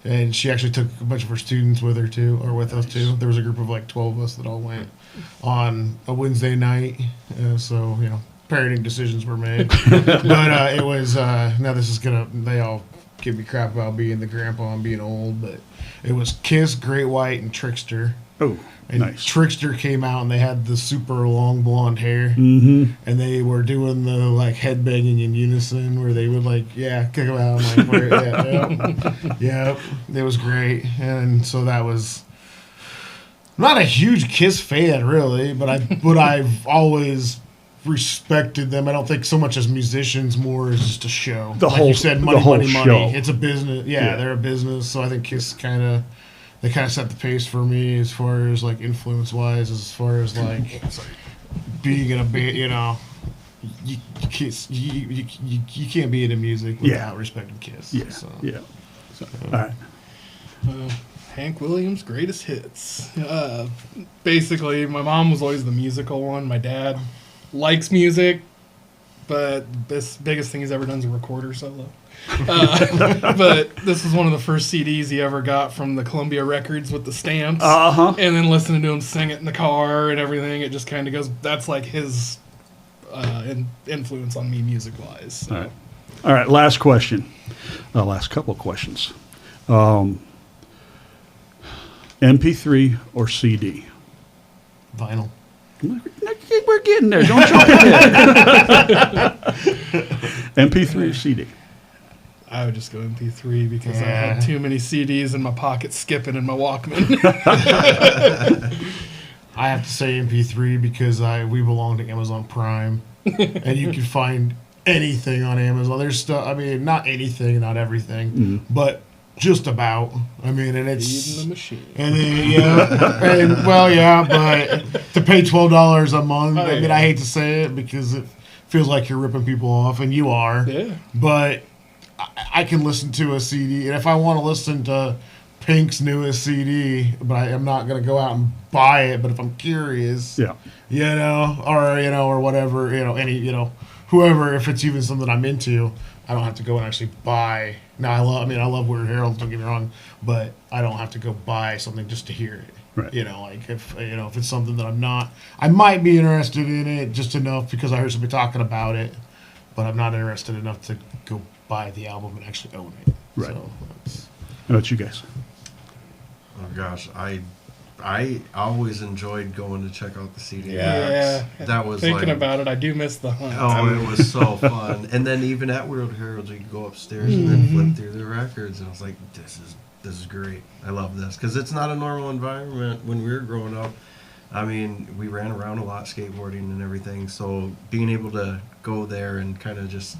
and she actually took a bunch of her students with her too, or with us too. There was a group of like 12 of us that all went on a Wednesday night. So parenting decisions were made, but it was. Now this is gonna. They all give me crap about being the grandpa and being old, but it was Kiss, Great White, and Trickster. Oh, And nice. Trickster came out and they had the super long blonde hair. Mm-hmm. And they were doing the like head banging in unison where they would kick them out and yeah, it was great. And so that was not a huge Kiss fan, really, but I've always respected them. I don't think so much as musicians, more as just a show. The like whole- you said, the money, whole money, show. money. It's a business. Yeah, Yeah. they're a business. So I think Kiss kind of set the pace for me as far as like influence wise, as far as like being in a band. You know, you can't be into music without respecting Kiss. Yeah. So. Yeah. So, all right. Hank Williams' greatest hits. Basically, my mom was always the musical one. My dad likes music, but this biggest thing he's ever done is a recorder solo. But this was one of the first CDs he ever got from the Columbia Records with the stamps. Uh-huh. And then listening to him sing it in the car and everything, it just kind of goes. That's like his influence on me music-wise. So. All right. All right. Last question. Last couple of questions. MP3 or CD? Vinyl. We're getting there. Don't jump ahead. MP3 or CD? I would just go MP3 because I Yeah. had too many CDs in my pocket skipping in my Walkman. I have to say MP3 because we belong to Amazon Prime, and you can find anything on Amazon. There's stuff. I mean, not anything, not everything, but just about. I mean, and it's Feeding the machine. and then, but to pay $12 a month. Oh, I mean, yeah. I hate to say it because it feels like you're ripping people off, and you are. Yeah. But I can listen to a CD, and if I want to listen to Pink's newest CD, but I'm not going to go out and buy it. But if I'm curious, Yeah. or whatever, whoever, if it's even something I'm into, I don't have to go and actually buy. Now, I love Weird Harold, don't get me wrong, but I don't have to go buy something just to hear it. Right. Like if it's something that I might be interested in it just enough because I heard somebody talking about it, but I'm not interested enough to go buy the album and actually own it. Right. So that's, How about you guys? Oh gosh, I always enjoyed going to check out the CD. Yeah. That was Thinking like, about it, I do miss the hunt. Oh, it was so fun. And then even at World Herald, you could go upstairs and then flip through the records, and I was like, this is great. I love this because it's not a normal environment when we were growing up. I mean, we ran around a lot skateboarding and everything, so being able to go there and kind of just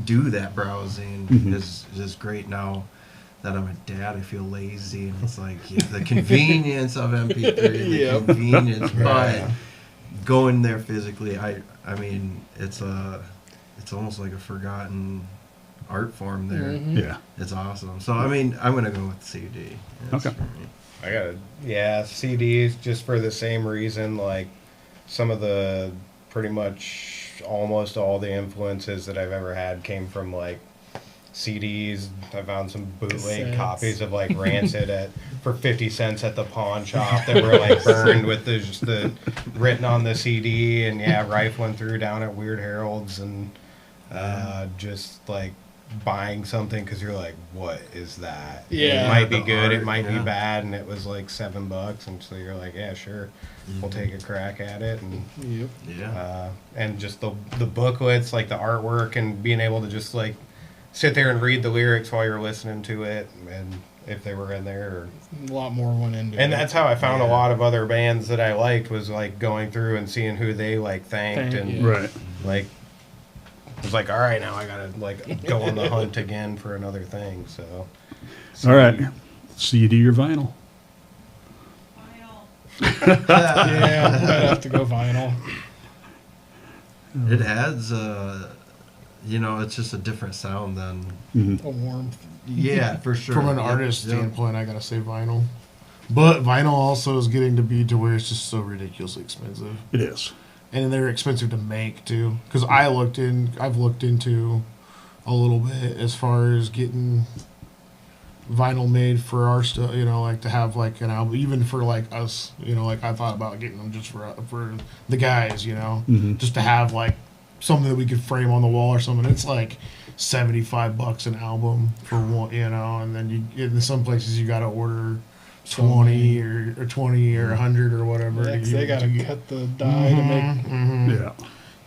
do that browsing is great. Now that I'm a dad, I feel lazy, and it's like the convenience of MP3, the convenience, but going there physically, I mean, it's almost like a forgotten art form there. Yeah. It's awesome. So I mean, I'm gonna go with CD. That's Okay. for me. I got CDs just for the same reason. Like some of the pretty much almost all the influences that I've ever had came from like CDs. I found some bootleg Cassettes. copies of like Rancid for 50 cents at the pawn shop that were like burned with the written on the CD, and rifling through down at Weird Harold's and just like buying something because you're like, what is that? Yeah. It might be The good, it art, might be yeah. bad, and it was like $7, and so you're like, yeah, sure, we'll take a crack at it. And Yep. Yeah. and just the booklets, like the artwork, and being able to just like sit there and read the lyrics while you're listening to it, and if they were in there. A lot more went into it. And that's how I found a lot of other bands that I liked, was like going through and seeing who they like thanked, and Yeah. Right. like it was like, all right, now I gotta like go on the hunt again for another thing. So All right. CD or vinyl? Yeah, I'd have to go vinyl. It adds, it's just a different sound than. A warmth. Yeah, for sure. from an Yep, artist yep. standpoint, I gotta say vinyl. But vinyl also is getting to be to where it's just so ridiculously expensive, It is. and they're expensive to make too. Because I've looked into a little bit as far as getting vinyl made for our stuff. Like to have like an album, even for like us. Like I thought about getting them just for the guys. Just to have like something that we could frame on the wall or something. It's like $75 an album for one. And then in some places you got to order 20 or 20 or 100 or whatever. Yeah, 'cause to they get- gotta to get- cut the die to make. Yeah.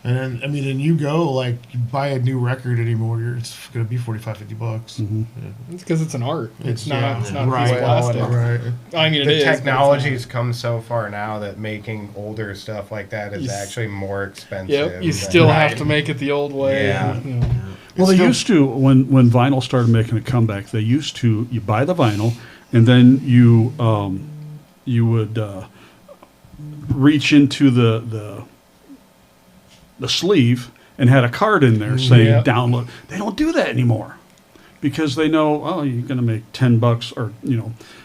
And then, I mean, and you go, like, you buy a new record anymore, it's going to be $45-50. It's because it's an art. It's not. yeah. It's not a Right. piece of plastic. Right. I mean, it The is. but it's technology's come so far now that making older stuff like that is You s- actually more expensive. not. Yep. You than- still have Right. to make it the old way. Yeah. and, you know. Well, they still- used to when vinyl started making a comeback. They used to you buy the vinyl, and then you would reach into the sleeve and had a card in there saying Yep. download. They don't do that anymore because they know, oh, you're going to make $10 or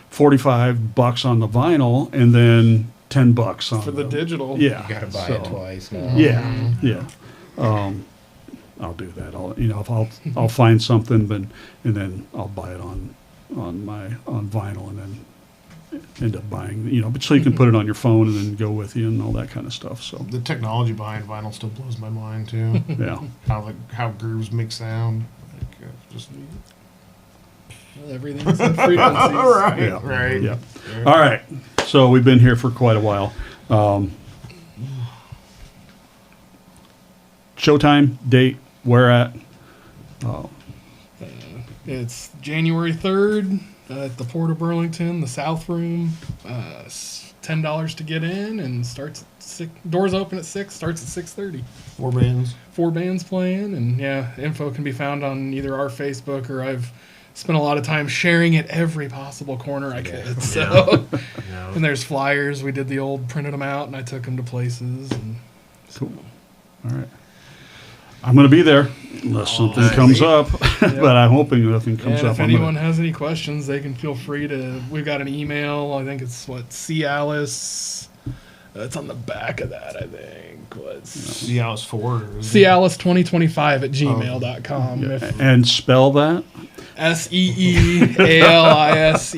$45 on the vinyl, and then $10 on For the digital. Yeah, You gotta buy so- it twice now. Yeah. I'll do that. I'll find something, and then I'll buy it on vinyl, and then end up buying, but so you can put it on your phone and then go with you and all that kind of stuff. So The technology behind vinyl still blows my mind, too. yeah, how grooves make sound. Like, just Everything's in frequencies. yeah, right. yeah. All right. So we've been here for quite a while. Showtime, date, where at? It's January 3rd at the Port of Burlington, the South Room. $10 to get in, and starts at 6. Doors open at 6. Starts at 6:30. 4 bands. 4 bands playing, and yeah, info can be found on either our Facebook, or I've spent a lot of time sharing it every possible corner I could. So, Yeah. and there's flyers. We did the old, printed them out, and I took them to places. And Cool. All right. I'm going to be there unless something nice. comes up, but I'm hoping nothing comes And up. if I'm anyone gonna- has any questions, they can feel free to. We've got an email. I think it's Cialis. It's on the back of that, I think. What's See how it's 4. Cialis2025 at gmail.com. Yeah, If and spell that. SEEALISE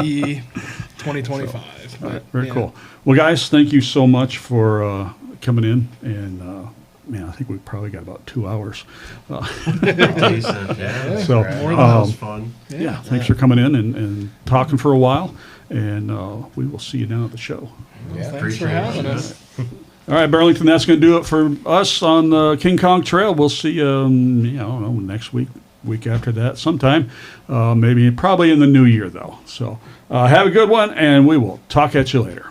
2025. All right, very cool. Well, guys, thank you so much for coming in, and man, I think we probably got about 2 hours. Decent. Yeah. So, more than That was fun. yeah, thanks for coming in and talking for a while, and we will see you down at the show. Yeah. Thanks Appreciate for having it. us. All right, Burlington, that's going to do it for us on the King Kong Trail. We'll see you, I don't know, next week after that, sometime, probably in the new year, though. So have a good one, and we will talk at you later.